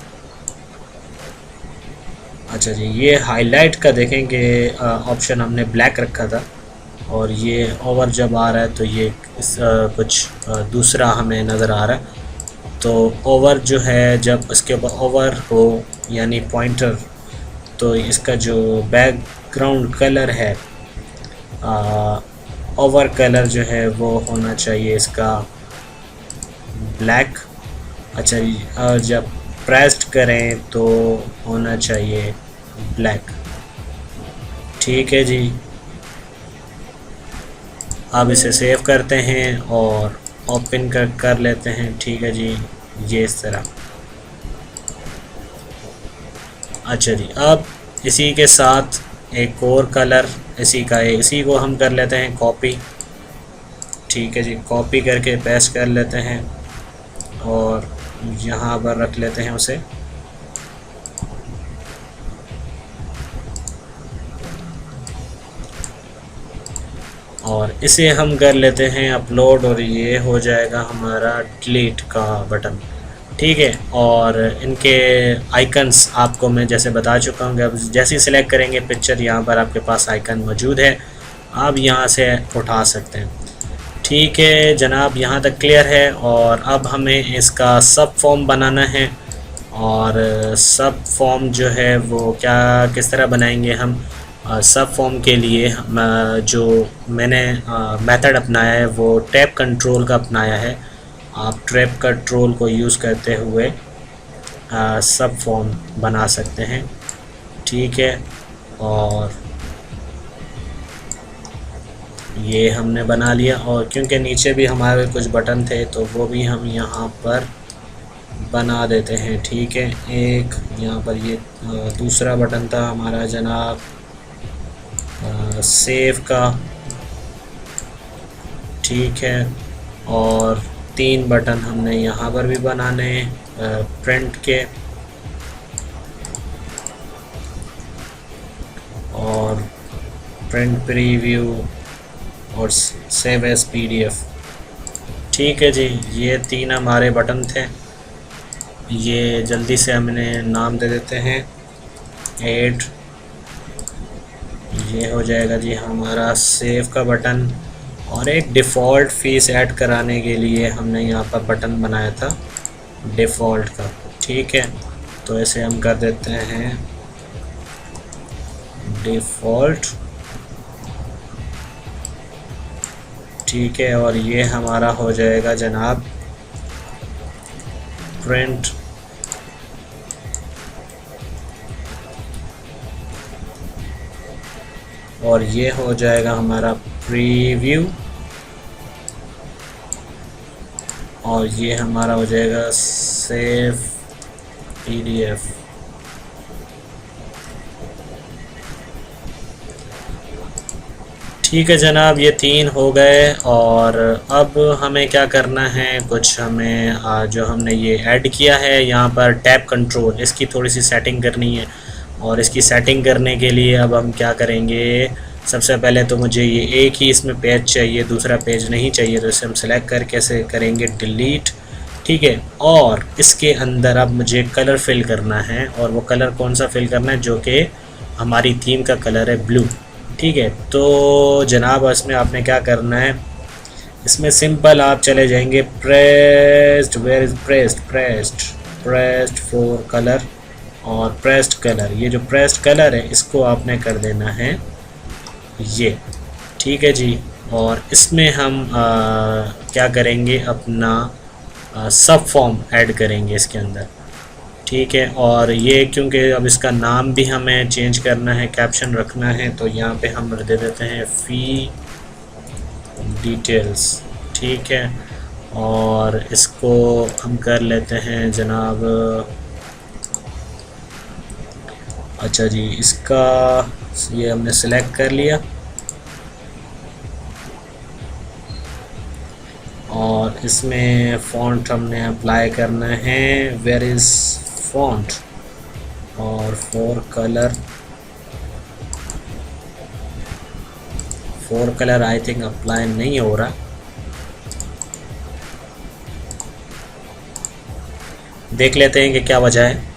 अच्छा जी, ये हाईलाइट का देखें कि ऑप्शन हमने ब्लैक रखा था, और ये ओवर जब आ रहा है तो ये कुछ दूसरा हमें नज़र आ रहा है। तो ओवर जो है, जब उसके ऊपर ओवर हो यानी पॉइंटर, तो इसका जो बैकग्राउंड कलर है, ओवर कलर जो है वो होना चाहिए इसका ब्लैक। अच्छा जी, और जब प्रेस्ड करें तो होना चाहिए ब्लैक। ठीक है जी, अब इसे सेव करते हैं और ओपन कर लेते हैं। ठीक है जी, ये इस तरह। अच्छा जी, अब इसी के साथ एक और कलर इसी का है, इसी को हम कर लेते हैं कॉपी। ठीक है जी, कॉपी करके पेस्ट कर लेते हैं और यहाँ पर रख लेते हैं उसे। और इसे हम कर लेते हैं अपलोड, और ये हो जाएगा हमारा डिलीट का बटन। ठीक है, और इनके आइकन्स आपको मैं जैसे बता चुका हूँ कि अब जैसे ही सिलेक्ट करेंगे पिक्चर, यहाँ पर आपके पास आइकन मौजूद है, आप यहाँ से उठा सकते हैं। ठीक है जनाब, यहाँ तक क्लियर है। और अब हमें इसका सब फॉर्म बनाना है, और सब फॉर्म जो है वो क्या किस तरह बनाएंगे हम। सब फॉर्म के लिए हम जो मैंने मेथड अपनाया है वो टैब कंट्रोल का अपनाया है। आप टैब कंट्रोल को यूज़ करते हुए सब फॉर्म बना सकते हैं। ठीक है, और ये हमने बना लिया, और क्योंकि नीचे भी हमारे कुछ बटन थे तो वो भी हम यहाँ पर बना देते हैं। ठीक है, एक यहाँ पर ये दूसरा बटन था हमारा जनाब सेव का। ठीक है, और 3 बटन हमने यहाँ पर भी बनाने प्रिंट के, और प्रिंट प्रीव्यू और सेव एज PDF। ठीक है जी, ये 3 हमारे बटन थे। ये जल्दी से हमने नाम दे देते हैं ऐड। ये हो जाएगा जी हमारा सेव का बटन, और एक डिफ़ॉल्ट फ़ीस ऐड कराने के लिए हमने यहाँ पर बटन बनाया था डिफ़ॉल्ट का। ठीक है, तो इसे हम कर देते हैं डिफ़ॉल्ट। ठीक है, और ये हमारा हो जाएगा जनाब प्रिंट। और ये हो जाएगा हमारा प्रीव्यू, और ये हमारा हो जाएगा सेव PDF। ठीक है जनाब, ये 3 हो गए। और अब हमें क्या करना है, कुछ हमें जो हमने ये ऐड किया है यहाँ पर टैब कंट्रोल, इसकी थोड़ी सी सेटिंग करनी है। और इसकी सेटिंग करने के लिए अब हम क्या करेंगे, सबसे पहले तो मुझे ये एक ही इसमें पेज चाहिए, दूसरा पेज नहीं चाहिए, तो इसे हम सेलेक्ट करके ऐसे करेंगे डिलीट। ठीक है, और इसके अंदर अब मुझे कलर फिल करना है, और वो कलर कौन सा फिल करना है, जो कि हमारी थीम का कलर है ब्लू। ठीक है, तो जनाब इसमें आपने क्या करना है, इसमें सिंपल आप चले जाएंगे pressed, where is pressed for colour, और प्रेस्ड कलर, ये जो प्रेस्ड कलर है इसको आपने कर देना है ये। ठीक है जी, और इसमें हम क्या करेंगे, अपना सब फॉर्म ऐड करेंगे इसके अंदर। ठीक है, और ये क्योंकि अब इसका नाम भी हमें चेंज करना है, कैप्शन रखना है, तो यहाँ पे हम दे देते हैं फ़ी डिटेल्स। ठीक है, और इसको हम कर लेते हैं जनाब, अच्छा जी, इसका ये हमने सेलेक्ट कर लिया, और इसमें फ़ॉन्ट हमने अप्लाई करना है, वेयर इज़ फ़ॉन्ट, और for colour I think apply नहीं हो रहा, देख लेते हैं कि क्या वजह है।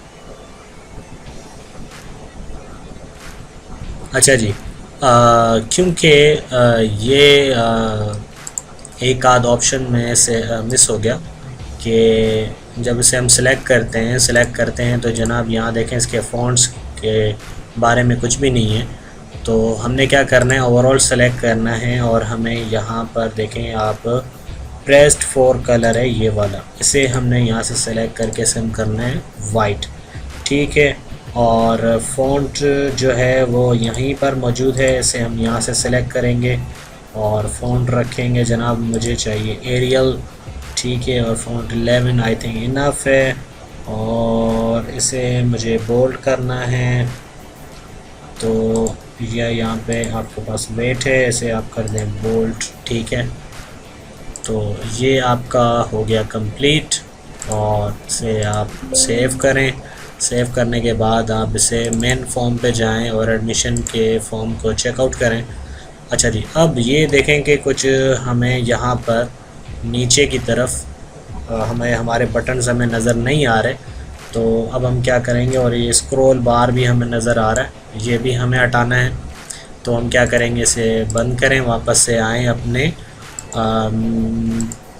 अच्छा जी, क्योंकि ये एक आध ऑप्शन में से मिस हो गया कि जब इसे हम सेलेक्ट करते हैं तो जनाब यहाँ देखें इसके फ़ॉन्ट्स के बारे में कुछ भी नहीं है। तो हमने क्या करना है, ओवरऑल सेलेक्ट करना है और हमें यहाँ पर देखें आप प्रेस्ड फॉर कलर है ये वाला, इसे हमने यहाँ से सेलेक्ट करके इसे हम करना है वाइट। ठीक है, और फ़ॉन्ट जो है वो यहीं पर मौजूद है, इसे हम यहाँ से सेलेक्ट करेंगे और फ़ॉन्ट रखेंगे जनाब, मुझे चाहिए एरियल। ठीक है, और फ़ॉन्ट 11 आई थिंक इनफ है, और इसे मुझे बोल्ड करना है। तो यह यहाँ पे आपके पास वेट है, इसे आप कर दें बोल्ड। ठीक है, तो ये आपका हो गया कंप्लीट, और इसे आप सेव करें। सेव करने के बाद आप इसे मेन फॉर्म पे जाएं और एडमिशन के फॉर्म को चेकआउट करें। अच्छा जी, अब ये देखें कि कुछ हमें यहाँ पर नीचे की तरफ हमें हमारे बटन्स हमें नज़र नहीं आ रहे। तो अब हम क्या करेंगे, और ये स्क्रॉल बार भी हमें नज़र आ रहा है, ये भी हमें हटाना है। तो हम क्या करेंगे, इसे बंद करें, वापस से आएँ अपने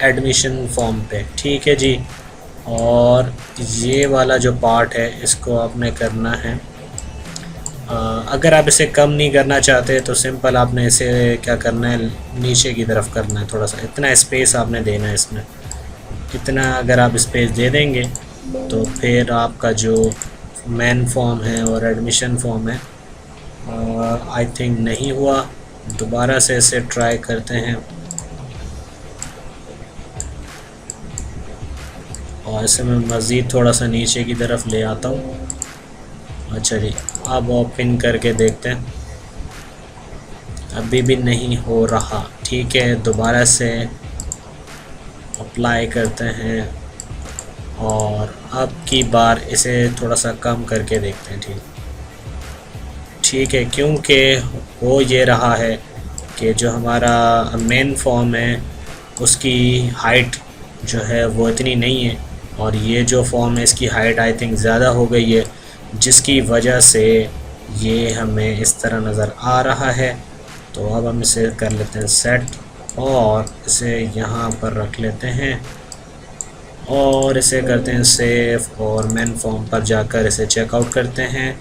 एडमिशन फॉर्म पे। ठीक है जी, और ये वाला जो पार्ट है इसको आपने करना है। अगर आप इसे कम नहीं करना चाहते तो सिंपल आपने इसे क्या करना है, नीचे की तरफ करना है, थोड़ा सा इतना स्पेस आपने देना है इसमें। इतना अगर आप स्पेस दे देंगे तो फिर आपका जो मेन फॉर्म है और एडमिशन फॉर्म है, आई थिंक नहीं हुआ। दोबारा से इसे ट्राई करते हैं, और इसे मैं मज़ीद थोड़ा सा नीचे की तरफ ले आता हूँ। अच्छा जी, अब ओपन करके देखते हैं, अभी भी नहीं हो रहा। ठीक है, दोबारा से अप्लाई करते हैं, और अब की बार इसे थोड़ा सा कम करके देखते हैं। ठीक है, क्योंकि हो ये रहा है कि जो हमारा मेन फॉर्म है उसकी हाइट जो है वो इतनी नहीं है, और ये जो फॉर्म है इसकी हाइट आई थिंक ज़्यादा हो गई है, जिसकी वजह से ये हमें इस तरह नज़र आ रहा है। तो अब हम इसे कर लेते हैं सेट, और इसे यहाँ पर रख लेते हैं, और इसे करते हैं सेव, और मेन फॉर्म पर जाकर इसे चेकआउट करते हैं।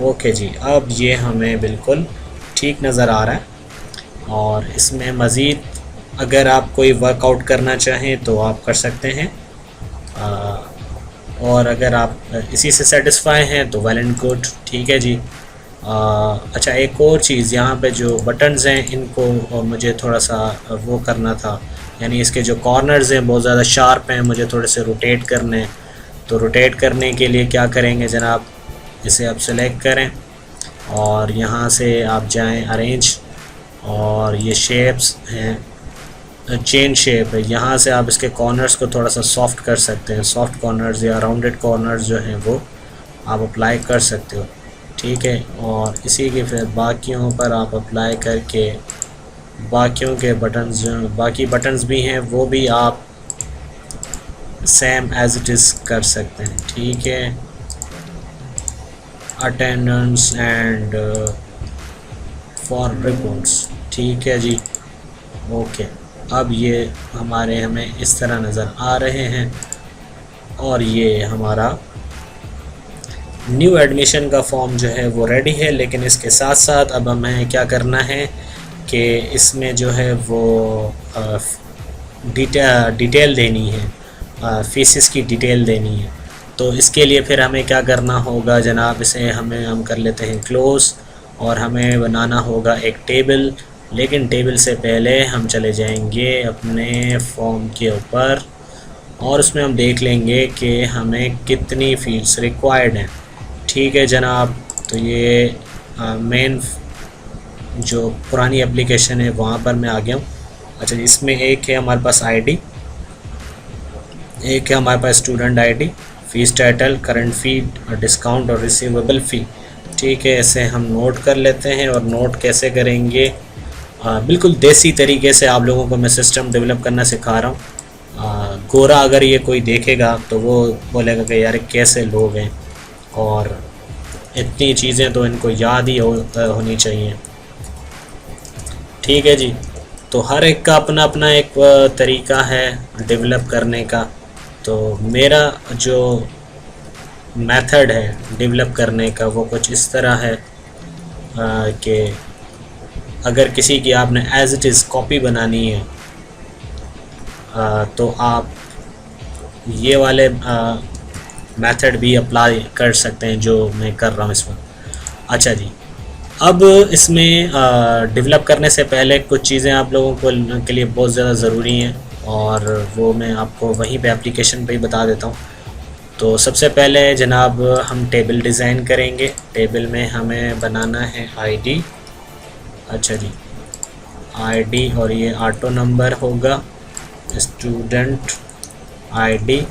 ओके जी, अब ये हमें बिल्कुल ठीक नज़र आ रहा है। और इसमें मज़ीद अगर आप कोई वर्कआउट करना चाहें तो आप कर सकते हैं, और अगर आप इसी से सेटिस्फाई हैं तो वेल एंड गुड। ठीक है जी। अच्छा, एक और चीज़, यहाँ पे जो बटन्स हैं इनको मुझे थोड़ा सा वो करना था, यानी इसके जो कॉर्नर्स हैं बहुत ज़्यादा शार्प हैं, मुझे थोड़े से रोटेट करने हैं। तो रोटेट करने के लिए क्या करेंगे जनाब, इसे आप सेलेक्ट करें और यहाँ से आप जाएं अरेंज, और ये शेप्स हैं, चेन शेप है, यहाँ से आप इसके कॉर्नर्स को थोड़ा सा सॉफ्ट कर सकते हैं। सॉफ्ट कॉर्नर्स या राउंडेड कॉर्नर्स जो हैं वो आप अप्लाई कर सकते हो। ठीक है, और इसी के फिर बाकियों पर आप अप्लाई करके बाकियों के बटन्स जो बाकी बटन्स भी हैं वो भी आप सेम एज इट इज़ कर सकते हैं। ठीक है, अटेंडेंस एंड फॉर रिपोर्ट्स। ठीक है जी, ओके। अब ये हमें इस तरह नज़र आ रहे हैं, और ये हमारा न्यू एडमिशन का फॉर्म जो है वो रेडी है। लेकिन इसके साथ साथ अब हमें क्या करना है कि इसमें जो है वो डिटेल देनी है, फीसिस की डिटेल देनी है। तो इसके लिए फिर हमें क्या करना होगा जनाब, इसे हम कर लेते हैं क्लोज़, और हमें बनाना होगा एक टेबल। लेकिन टेबल से पहले हम चले जाएंगे अपने फॉर्म के ऊपर, और उसमें हम देख लेंगे कि हमें कितनी फील्ड्स रिक्वायर्ड हैं। ठीक है जनाब, तो ये मेन जो पुरानी एप्लीकेशन है वहाँ पर मैं आ गया हूँ। अच्छा, इसमें एक है हमारे पास आईडी, एक है हमारे पास student ID, fees title, current fee, discount और रिसीवेबल फ़ी। ठीक है, इसे हम नोट कर लेते हैं। और नोट कैसे करेंगे, बिल्कुल देसी तरीके से आप लोगों को मैं सिस्टम डेवलप करना सिखा रहा हूँ। गोरा अगर ये कोई देखेगा तो वो बोलेगा कि यार कैसे लोग हैं, और इतनी चीज़ें तो इनको याद ही होनी चाहिए। ठीक है जी। तो हर एक का अपना अपना एक तरीका है डेवलप करने का। तो मेरा जो मेथड है डेवलप करने का वो कुछ इस तरह है कि अगर किसी की आपने एज इट इज़ कॉपी बनानी है तो आप ये वाले मेथड भी अप्लाई कर सकते हैं जो मैं कर रहा हूँ इस वक्त। अच्छा जी, अब इसमें डेवलप करने से पहले कुछ चीज़ें आप लोगों को के लिए बहुत ज़्यादा ज़रूरी हैं, और वो मैं आपको वहीं पे एप्लीकेशन पे ही बता देता हूँ। तो सबसे पहले जनाब हम टेबल डिज़ाइन करेंगे। टेबल में हमें बनाना है आईडी। अच्छा जी, आईडी और ये ऑटो नंबर होगा, स्टूडेंट आईडी,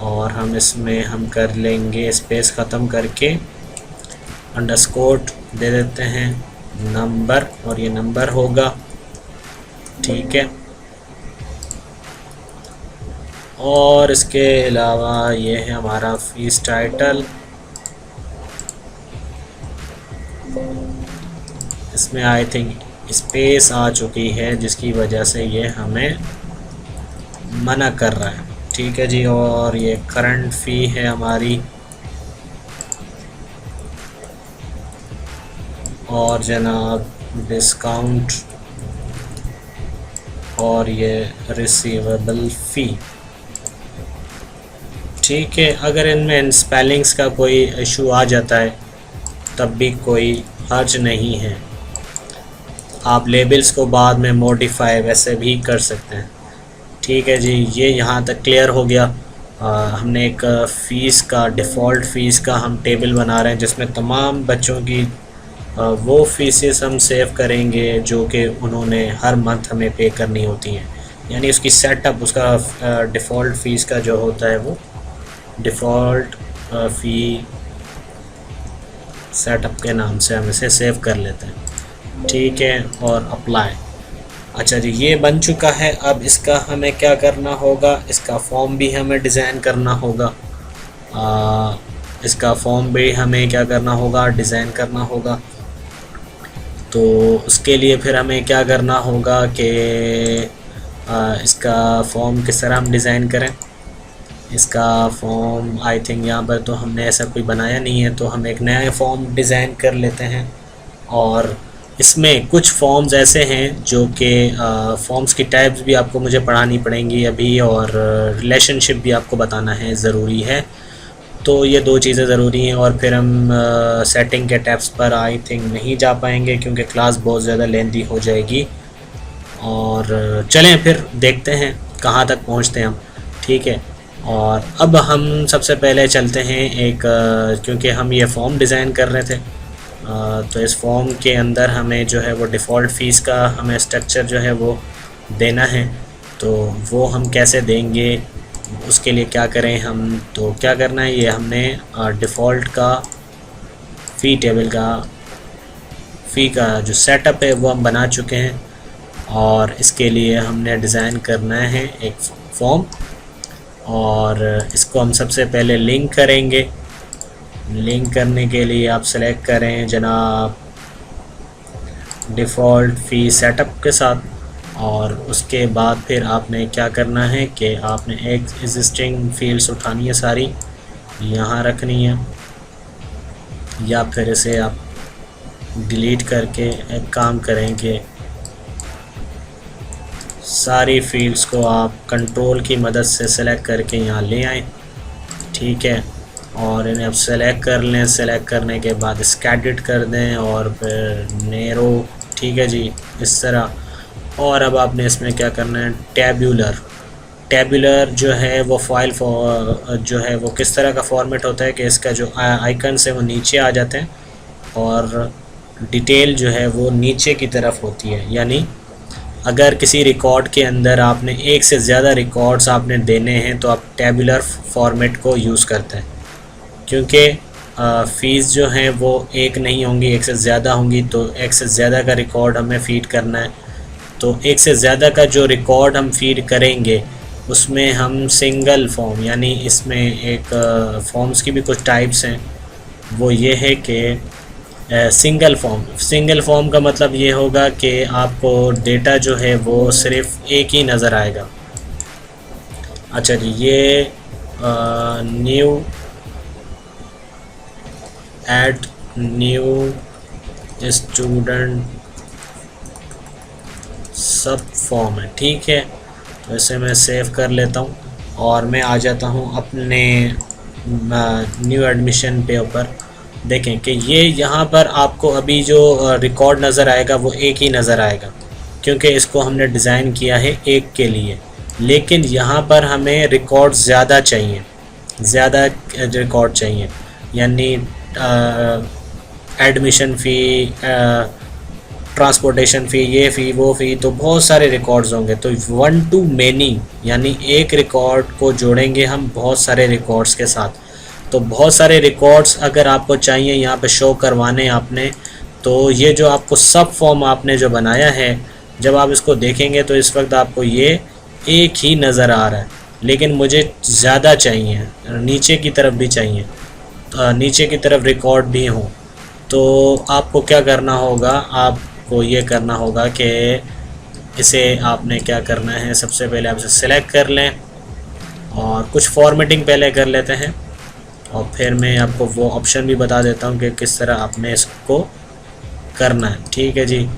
और हम इसमें हम कर लेंगे स्पेस ख़त्म करके अंडरस्कोर दे देते हैं नंबर, और ये नंबर होगा। ठीक है। और इसके अलावा ये है हमारा फीस टाइटल। इसमें आई थिंक स्पेस आ चुकी है जिसकी वजह से ये हमें मना कर रहा है। ठीक है जी। और ये करंट फ़ी है हमारी, और जनाब डिस्काउंट, और ये रिसीवेबल फ़ी। ठीक है। अगर इनमें स्पेलिंग्स का कोई इशू आ जाता है तब भी कोई हर्ज नहीं है, आप लेबल्स को बाद में मॉडिफाई वैसे भी कर सकते हैं। ठीक है जी, ये यहाँ तक क्लियर हो गया। हमने एक फ़ीस का डिफ़ॉल्ट फ़ीस का हम टेबल बना रहे हैं जिसमें तमाम बच्चों की वो फ़ीसेस हम सेव करेंगे जो कि उन्होंने हर मंथ हमें पे करनी होती हैं। यानी उसकी सेटअप, उसका डिफ़ॉल्ट फ़ीस का जो होता है वो डिफ़ॉल्ट फ़ी सेटअप के नाम से हम इसे सेव कर लेते हैं। ठीक है। और अप्लाई। अच्छा जी, ये बन चुका है। अब इसका हमें क्या करना होगा, इसका फॉर्म भी हमें डिज़ाइन करना होगा। इसका फॉर्म भी हमें क्या करना होगा, डिज़ाइन करना होगा। तो उसके लिए फिर हमें क्या करना होगा कि इसका फॉर्म किस तरह हम डिज़ाइन करें। इसका फॉर्म आई थिंक यहाँ पर तो हमने ऐसा कोई बनाया नहीं है, तो हम एक नया फॉर्म डिज़ाइन कर लेते हैं। और इसमें कुछ फॉर्म्स ऐसे हैं जो कि फॉर्म्स की टाइप्स भी आपको मुझे पढ़ानी पड़ेंगी अभी, और रिलेशनशिप भी आपको बताना है, ज़रूरी है। तो ये दो चीज़ें ज़रूरी हैं। और फिर हम सेटिंग के टैब्स पर आई थिंक नहीं जा पाएंगे क्योंकि क्लास बहुत ज़्यादा लेंथी हो जाएगी। और चलें फिर देखते हैं कहाँ तक पहुँचते हैं हम। ठीक है। और अब हम सबसे पहले चलते हैं एक, क्योंकि हम ये फॉर्म डिज़ाइन कर रहे थे, तो इस फॉर्म के अंदर हमें जो है वो डिफ़ॉल्ट फ़ीस का हमें स्ट्रक्चर जो है वो देना है। तो वो हम कैसे देंगे, उसके लिए क्या करें हम, तो क्या करना है, ये हमने डिफ़ॉल्ट का फ़ी टेबल का फ़ी का जो सेटअप है वो हम बना चुके हैं। और इसके लिए हमने डिज़ाइन करना है एक फॉर्म, और इसको हम सबसे पहले लिंक करेंगे। लिंक करने के लिए आप सेलेक्ट करें जनाब डिफ़ॉल्ट फ़ी सेटअप के साथ, और उसके बाद फिर आपने क्या करना है कि आपने एक एग्जिस्टिंग फील्ड्स उठानी है, सारी यहाँ रखनी है, या फिर इसे आप डिलीट करके एक काम करेंगे, सारी फील्ड्स को आप कंट्रोल की मदद से सेलेक्ट करके यहाँ ले आएँ। ठीक है। और इन्हें आप सेलेक्ट कर लें। सेलेक्ट करने के बाद स्कैडिट कर दें और फिर नेरो। ठीक है जी, इस तरह। और अब आपने इसमें क्या करना है, टैब्यूलर। टैब्यूलर जो है वो फाइल जो है वो किस तरह का फॉर्मेट होता है कि इसका जो आइकन्स है वो नीचे आ जाते हैं और डिटेल जो है वो नीचे की तरफ होती है। यानी अगर किसी रिकॉर्ड के अंदर आपने एक से ज़्यादा रिकॉर्ड्स आपने देने हैं तो आप टैब्यूलर फॉर्मेट को यूज़ करते हैं, क्योंकि फ़ीस जो हैं वो एक नहीं होंगी, एक से ज़्यादा होंगी। तो एक से ज़्यादा का रिकॉर्ड हमें फ़ीड करना है, तो एक से ज़्यादा का जो रिकॉर्ड हम फ़ीड करेंगे उसमें हम सिंगल फॉर्म, यानी इसमें एक फॉर्म्स की भी कुछ टाइप्स हैं, वो ये है कि सिंगल फॉर्म का मतलब ये होगा कि आपको डेटा जो है वो सिर्फ एक ही नज़र आएगा। अच्छा जी, ये न्यू ऐड न्यू स्टूडेंट सब फॉर्म है, ठीक है। तो इसे मैं सेव कर लेता हूँ और मैं आ जाता हूँ अपने न्यू एडमिशन पे ऊपर। देखें कि ये यहाँ पर आपको अभी जो रिकॉर्ड नज़र आएगा वो एक ही नज़र आएगा, क्योंकि इसको हमने डिज़ाइन किया है एक के लिए। लेकिन यहाँ पर हमें रिकॉर्ड ज़्यादा चाहिए, ज़्यादा रिकॉर्ड चाहिए, यानी एडमिशन फ़ी, ट्रांसपोर्टेशन फ़ी, ये फ़ी वो फ़ी, तो बहुत सारे रिकॉर्ड्स होंगे। तो 1 to many, यानी एक रिकॉर्ड को जोड़ेंगे हम बहुत सारे रिकॉर्ड्स के साथ। तो बहुत सारे रिकॉर्ड्स अगर आपको चाहिए यहाँ पे शो करवाने आपने, तो ये जो आपको सब फॉर्म आपने जो बनाया है, जब आप इसको देखेंगे तो इस वक्त आपको ये एक ही नज़र आ रहा है, लेकिन मुझे ज़्यादा चाहिए, नीचे की तरफ भी चाहिए, नीचे की तरफ रिकॉर्ड भी हो। तो आपको क्या करना होगा, आपको ये करना होगा कि इसे आपने क्या करना है, सबसे पहले आप इसे सेलेक्ट कर लें और कुछ फॉर्मेटिंग पहले कर लेते हैं, और फिर मैं आपको वो ऑप्शन भी बता देता हूँ कि किस तरह आपने इसको करना है, ठीक है जी।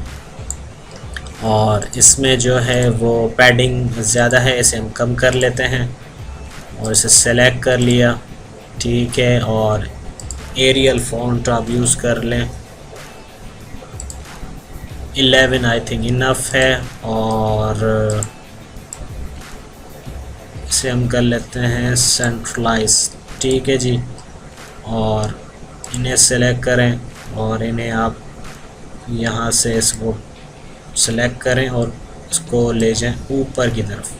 और इसमें जो है वो पैडिंग ज़्यादा है, इसे हम कम कर लेते हैं और इसे सेलेक्ट कर लिया, ठीक है। और एरियल फ़ॉन्ट आप यूज़ कर लें, 11 आई थिंक इनफ है। और इसे हम कर लेते हैं सेंट्रलाइज, ठीक है जी। और इन्हें सेलेक्ट करें और इन्हें आप यहाँ से इसको सेलेक्ट करें और इसको ले जाएं ऊपर की तरफ,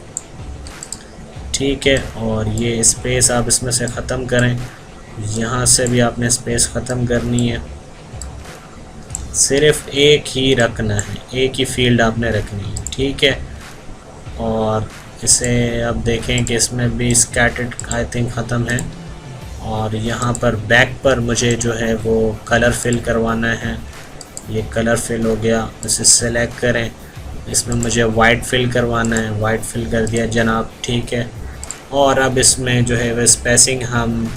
ठीक है। और ये स्पेस आप इसमें से ख़त्म करें, यहाँ से भी आपने स्पेस ख़त्म करनी है, सिर्फ एक ही रखना है, एक ही फील्ड आपने रखनी है, ठीक है। और इसे अब देखें कि इसमें भी स्कैटर्ड आई थिंक ख़त्म है। और यहाँ पर बैक पर मुझे जो है वो कलर फिल करवाना है, ये कलर फिल हो गया, इसे सेलेक्ट करें। इसमें मुझे वाइट फिल करवाना है, वाइट फिल कर दिया जनाब, ठीक है। और अब इसमें जो है वह स्पेसिंग हम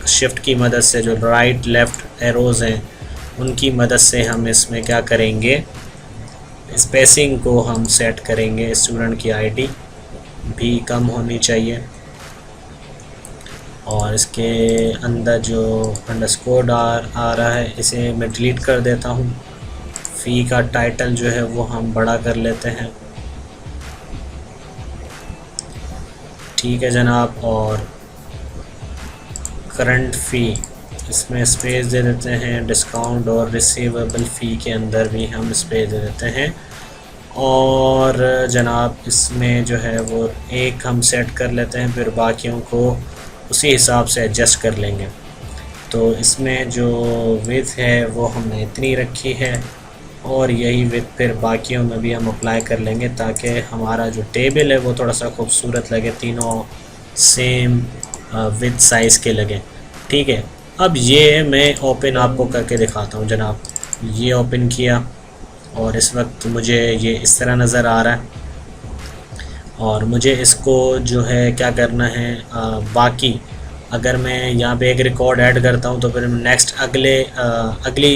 शिफ्ट की मदद से, जो राइट लेफ़्ट एरोज़ हैं उनकी मदद से हम इसमें क्या करेंगे, स्पेसिंग को हम सेट करेंगे। स्टूडेंट की आईडी भी कम होनी चाहिए और इसके अंदर जो अंडरस्कोर आ रहा है इसे मैं डिलीट कर देता हूँ। फ़ी का टाइटल जो है वो हम बड़ा कर लेते हैं, ठीक है जनाब। और करंट फ़ी इसमें स्पेस दे देते हैं, डिस्काउंट और रिसीवेबल फ़ी के अंदर भी हम स्पेस दे देते हैं। और जनाब इसमें जो है वो एक हम सेट कर लेते हैं, फिर बाकियों को उसी हिसाब से एडजस्ट कर लेंगे। तो इसमें जो विड्थ है वो हमने इतनी रखी है और यही विड्थ फिर बाकियों में भी हम अप्लाई कर लेंगे, ताकि हमारा जो टेबल है वो थोड़ा सा खूबसूरत लगे, तीनों सेम विड्थ साइज़ के लगे, ठीक है। अब ये मैं ओपन आपको करके दिखाता हूँ जनाब। ये ओपन किया और इस वक्त मुझे ये इस तरह नज़र आ रहा है। और मुझे इसको जो है क्या करना है, बाकी अगर मैं यहाँ पे एक रिकॉर्ड ऐड करता हूँ तो फिर नेक्स्ट अगली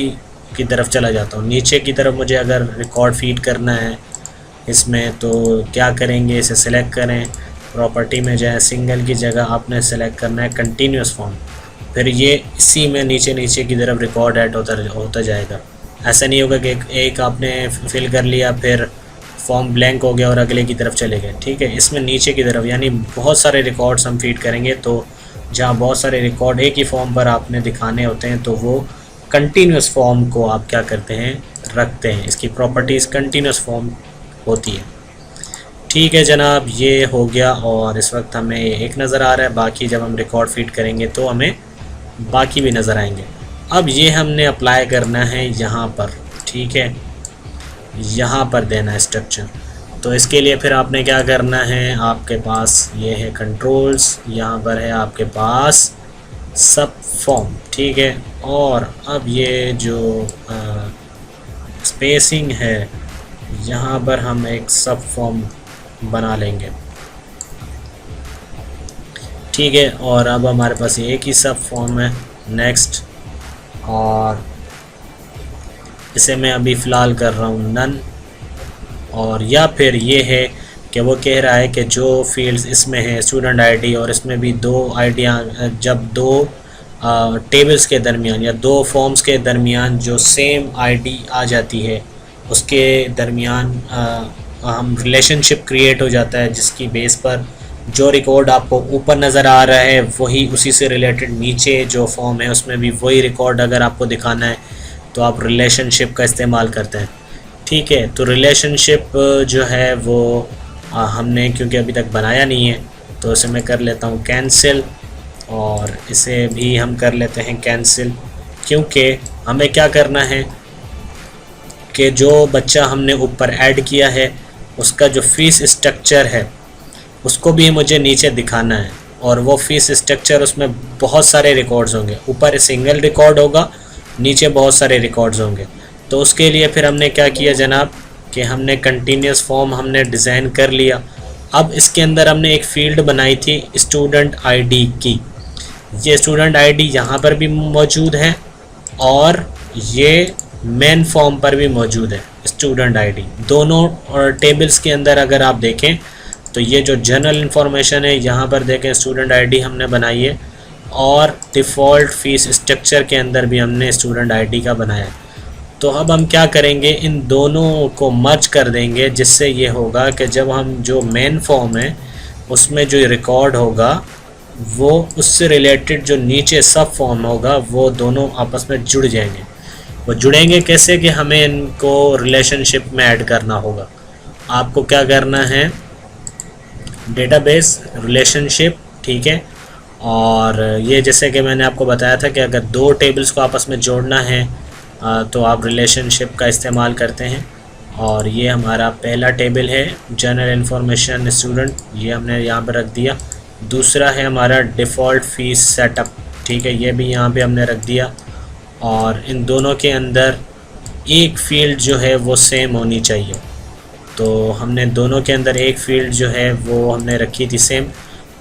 की तरफ चला जाता हूँ। नीचे की तरफ मुझे अगर रिकॉर्ड फीड करना है इसमें, तो क्या करेंगे, इसे सेलेक्ट करें, प्रॉपर्टी में जाएँ, सिंगल की जगह आपने सेलेक्ट करना है कंटिन्यूस फॉर्म, फिर ये इसी में नीचे नीचे की तरफ रिकॉर्ड ऐड होता जाएगा। ऐसा नहीं होगा कि एक आपने फिल कर लिया फिर फॉर्म ब्लैंक हो गया और अगले की तरफ चले गए, ठीक है। इसमें नीचे की तरफ यानी बहुत सारे रिकॉर्ड्स हम फीड करेंगे, तो जहाँ बहुत सारे रिकॉर्ड एक ही फॉर्म पर आपने दिखाने होते हैं तो वो कंटिन्यूस फॉर्म को आप क्या करते हैं, रखते हैं। इसकी प्रॉपर्टीज़ कंटिन्यूस फॉर्म होती है, ठीक है जनाब। ये हो गया और इस वक्त हमें एक नज़र आ रहा है, बाकी जब हम रिकॉर्ड फीड करेंगे तो हमें बाकी भी नज़र आएंगे। अब ये हमने अप्लाई करना है यहाँ पर, ठीक है, यहाँ पर देना है स्ट्रक्चर। तो इसके लिए फिर आपने क्या करना है, आपके पास ये है कंट्रोल्स, यहाँ पर है आपके पास सब फॉर्म, ठीक है। और अब ये जो स्पेसिंग है यहाँ पर हम एक सब फॉर्म बना लेंगे, ठीक है। और अब हमारे पास एक ही सब फॉर्म है। नेक्स्ट, और इसे मैं अभी फ़िलहाल कर रहा हूँ नन। और या फिर ये है कि वो कह रहा है कि जो फील्ड्स इसमें है स्टूडेंट आईडी और इसमें भी दो आईडियाँ, जब दो टेबल्स के दरमियान या दो फॉर्म्स के दरमियान जो सेम आईडी आ जाती है उसके दरमियान हम रिलेशनशिप क्रिएट हो जाता है, जिसकी बेस पर जो रिकॉर्ड आपको ऊपर नज़र आ रहा है वही उसी से रिलेटेड नीचे जो फॉर्म है उसमें भी वही रिकॉर्ड अगर आपको दिखाना है तो आप रिलेशनशिप का इस्तेमाल करते हैं, ठीक है। तो रिलेशनशिप जो है वो हमने क्योंकि अभी तक बनाया नहीं है तो इसे मैं कर लेता हूँ कैंसिल, और इसे भी हम कर लेते हैं कैंसिल, क्योंकि हमें क्या करना है कि जो बच्चा हमने ऊपर ऐड किया है उसका जो फीस स्ट्रक्चर है उसको भी मुझे नीचे दिखाना है। और वो फीस स्ट्रक्चर उसमें बहुत सारे रिकॉर्ड्स होंगे, ऊपर सिंगल रिकॉर्ड होगा, नीचे बहुत सारे रिकॉर्ड्स होंगे। तो उसके लिए फिर हमने क्या किया जनाब कि हमने कंटिन्यूस फॉर्म हमने डिज़ाइन कर लिया। अब इसके अंदर हमने एक फ़ील्ड बनाई थी स्टूडेंट आईडी की। ये स्टूडेंट आईडी यहाँ पर भी मौजूद है और ये मेन फॉर्म पर भी मौजूद है स्टूडेंट आईडी। दोनों और टेबल्स के अंदर अगर आप देखें तो ये जो जनरल इन्फॉर्मेशन है यहाँ पर देखें स्टूडेंट आईडी हमने बनाई है, और डिफ़ॉल्ट फीस स्ट्रक्चर के अंदर भी हमने स्टूडेंट आईडी का बनाया है। तो अब हम क्या करेंगे, इन दोनों को मर्ज कर देंगे, जिससे ये होगा कि जब हम जो मेन फॉर्म है उसमें जो रिकॉर्ड होगा वो उससे रिलेटेड जो नीचे सब फॉर्म होगा वो दोनों आपस में जुड़ जाएंगे। वो जुड़ेंगे कैसे कि हमें इनको रिलेशनशिप में ऐड करना होगा। आपको क्या करना है, डेटाबेस रिलेशनशिप, ठीक है। और ये जैसे कि मैंने आपको बताया था कि अगर दो टेबल्स को आपस में जोड़ना है तो आप रिलेशनशिप का इस्तेमाल करते हैं। और ये हमारा पहला टेबल है जनरल इन्फॉर्मेशन स्टूडेंट, ये हमने यहाँ पर रख दिया। दूसरा है हमारा डिफ़ॉल्ट फ़ीस सेटअप, ठीक है, ये भी यहाँ पे हमने रख दिया। और इन दोनों के अंदर एक फ़ील्ड जो है वो सेम होनी चाहिए, तो हमने दोनों के अंदर एक फ़ील्ड जो है वो हमने रखी थी सेम।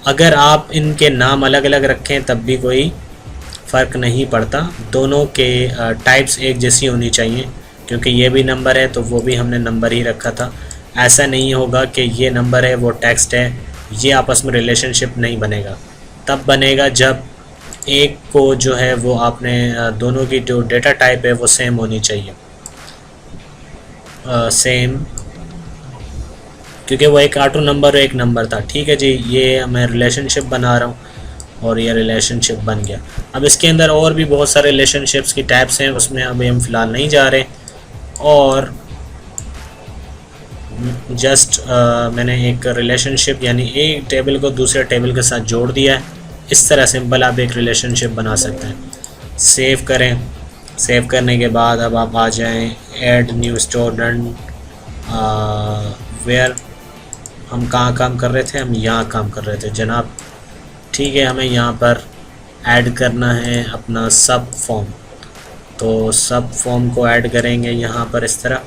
अगर आप इनके नाम अलग अलग रखें तब भी कोई फ़र्क नहीं पड़ता, दोनों के टाइप्स एक जैसी होनी चाहिए, क्योंकि ये भी नंबर है तो वो भी हमने नंबर ही रखा था। ऐसा नहीं होगा कि ये नंबर है वो टेक्स्ट है, ये आपस में रिलेशनशिप नहीं बनेगा। तब बनेगा जब एक को जो है वो आपने दोनों की जो डेटा टाइप है वो सेम होनी चाहिए, सेम, क्योंकि वो एक ऑटो नंबर एक नंबर था, ठीक है जी। ये मैं रिलेशनशिप बना रहा हूँ और ये रिलेशनशिप बन गया। अब इसके अंदर और भी बहुत सारे रिलेशनशिप्स की टाइप्स हैं, उसमें अभी हम फ़िलहाल नहीं जा रहे। और जस्ट मैंने एक रिलेशनशिप यानी एक टेबल को दूसरे टेबल के साथ जोड़ दिया है। इस तरह सिंपल आप एक रिलेशनशिप बना सकते हैं। सेव करें, सेव करने के बाद अब आप आ जाएं ऐड न्यू स्टूडेंट, वेयर हम कहाँ काम कर रहे थे, हम यहाँ काम कर रहे थे जनाब, ठीक है। हमें यहाँ पर ऐड करना है अपना सब फॉर्म, तो सब फॉर्म को ऐड करेंगे यहाँ पर इस तरह,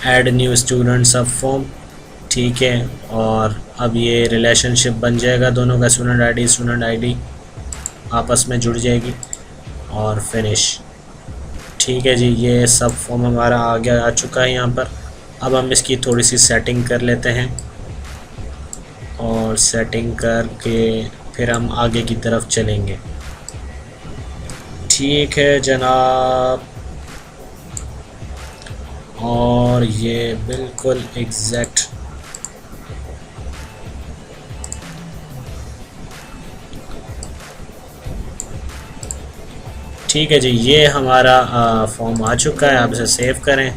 ऐड न्यू स्टूडेंट सब फॉर्म, ठीक है। और अब ये रिलेशनशिप बन जाएगा दोनों का, स्टूडेंट आईडी आपस में जुड़ जाएगी और फिनिश, ठीक है जी। ये सब फॉर्म हमारा आ चुका है यहाँ पर। अब हम इसकी थोड़ी सी सेटिंग कर लेते हैं और सेटिंग करके फिर हम आगे की तरफ चलेंगे, ठीक है जनाब। और ये बिल्कुल एग्जैक्ट ठीक है जी, ये हमारा फॉर्म आ चुका है। आप इसे सेव करें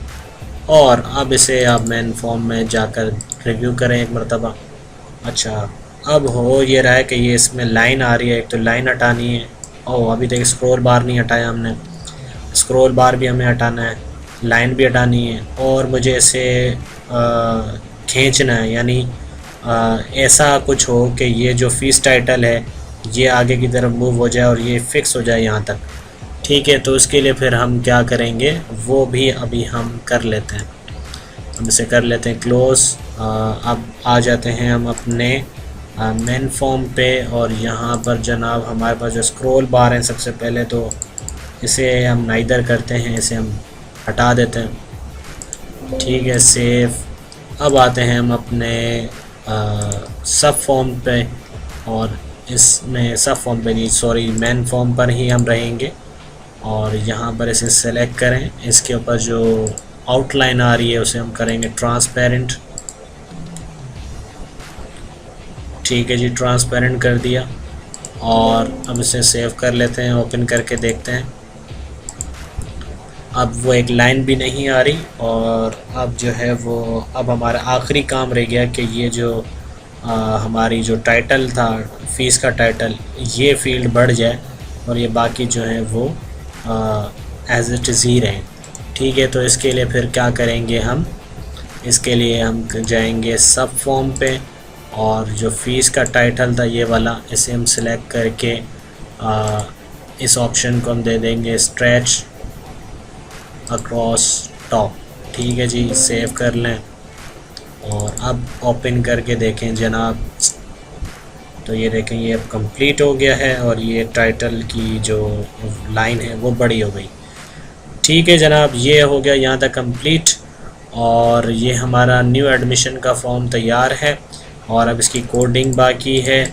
और अब इसे आप मेन फॉर्म में जाकर रिव्यू करें एक मरतबा। अच्छा, अब हो ये रहा है कि ये इसमें लाइन आ रही है, एक तो लाइन हटानी है। ओह, अभी तक स्क्रॉल बार नहीं हटाया हमने, स्क्रॉल बार भी हमें हटाना है। लाइन भी हटानी है और मुझे इसे खींचना है, यानी ऐसा कुछ हो कि ये जो फ़ीस टाइटल है ये आगे की तरफ मूव हो जाए और ये फ़िक्स हो जाए यहाँ तक। ठीक है, तो उसके लिए फिर हम क्या करेंगे वो भी अभी हम कर लेते हैं। हम इसे कर लेते हैं क्लोज़। अब आ जाते हैं हम अपने मेन फॉर्म पे और यहाँ पर जनाब हमारे पास जो स्क्रॉल बार है सबसे पहले तो इसे हम नाइदर करते हैं, इसे हम हटा देते हैं। ठीक है, सेव। अब आते हैं हम अपने सब फॉर्म पे और इसमें सब फॉर्म पे नहीं, सॉरी, मेन फॉर्म पर ही हम रहेंगे और यहाँ पर इसे सेलेक्ट करें। इसके ऊपर जो आउटलाइन आ रही है उसे हम करेंगे ट्रांसपेरेंट। ठीक है जी, ट्रांसपेरेंट कर दिया और अब इसे सेव कर लेते हैं, ओपन करके देखते हैं। अब वो एक लाइन भी नहीं आ रही और अब जो है वो अब हमारा आखिरी काम रह गया कि ये जो हमारी जो टाइटल था, फ़ीस का टाइटल, ये फील्ड बढ़ जाए और ये बाकी जो है वो एज इट इज़ ही रहें। ठीक है, तो इसके लिए फिर क्या करेंगे हम, इसके लिए हम जाएंगे सब फॉर्म पे और जो फ़ीस का टाइटल था ये वाला, इसे हम सिलेक्ट करके इस ऑप्शन को हम दे देंगे स्ट्रेच अक्रॉस टॉप। ठीक है जी, सेव कर लें और अब ओपन करके देखें जनाब, तो ये देखें ये अब कंप्लीट हो गया है और ये टाइटल की जो लाइन है वो बड़ी हो गई। ठीक है जनाब, ये हो गया यहाँ तक कंप्लीट और ये हमारा न्यू एडमिशन का फॉर्म तैयार है और अब इसकी कोडिंग बाकी है।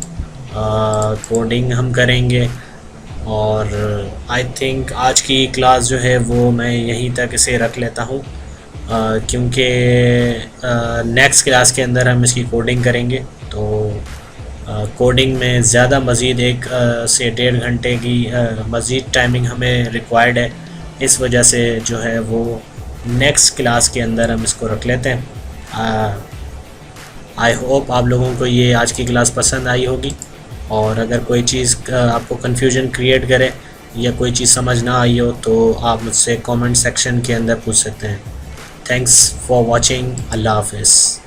कोडिंग हम करेंगे और आई थिंक आज की क्लास जो है वो मैं यहीं तक इसे रख लेता हूँ क्योंकि नेक्स्ट क्लास के अंदर हम इसकी कोडिंग करेंगे। तो कोडिंग में ज़्यादा मज़ीद 1 से 1.5 घंटे की मज़ीद टाइमिंग हमें रिक्वायर्ड है, इस वजह से जो है वो नेक्स्ट क्लास के अंदर हम इसको रख लेते हैं। आई होप आप लोगों को ये आज की क्लास पसंद आई होगी और अगर कोई चीज़ आपको कन्फ्यूजन क्रिएट करे या कोई चीज़ समझ ना आई हो तो आप मुझसे कमेंट सेक्शन के अंदर पूछ सकते हैं। Thanks for watching. अल्लाह हाफ़िज़।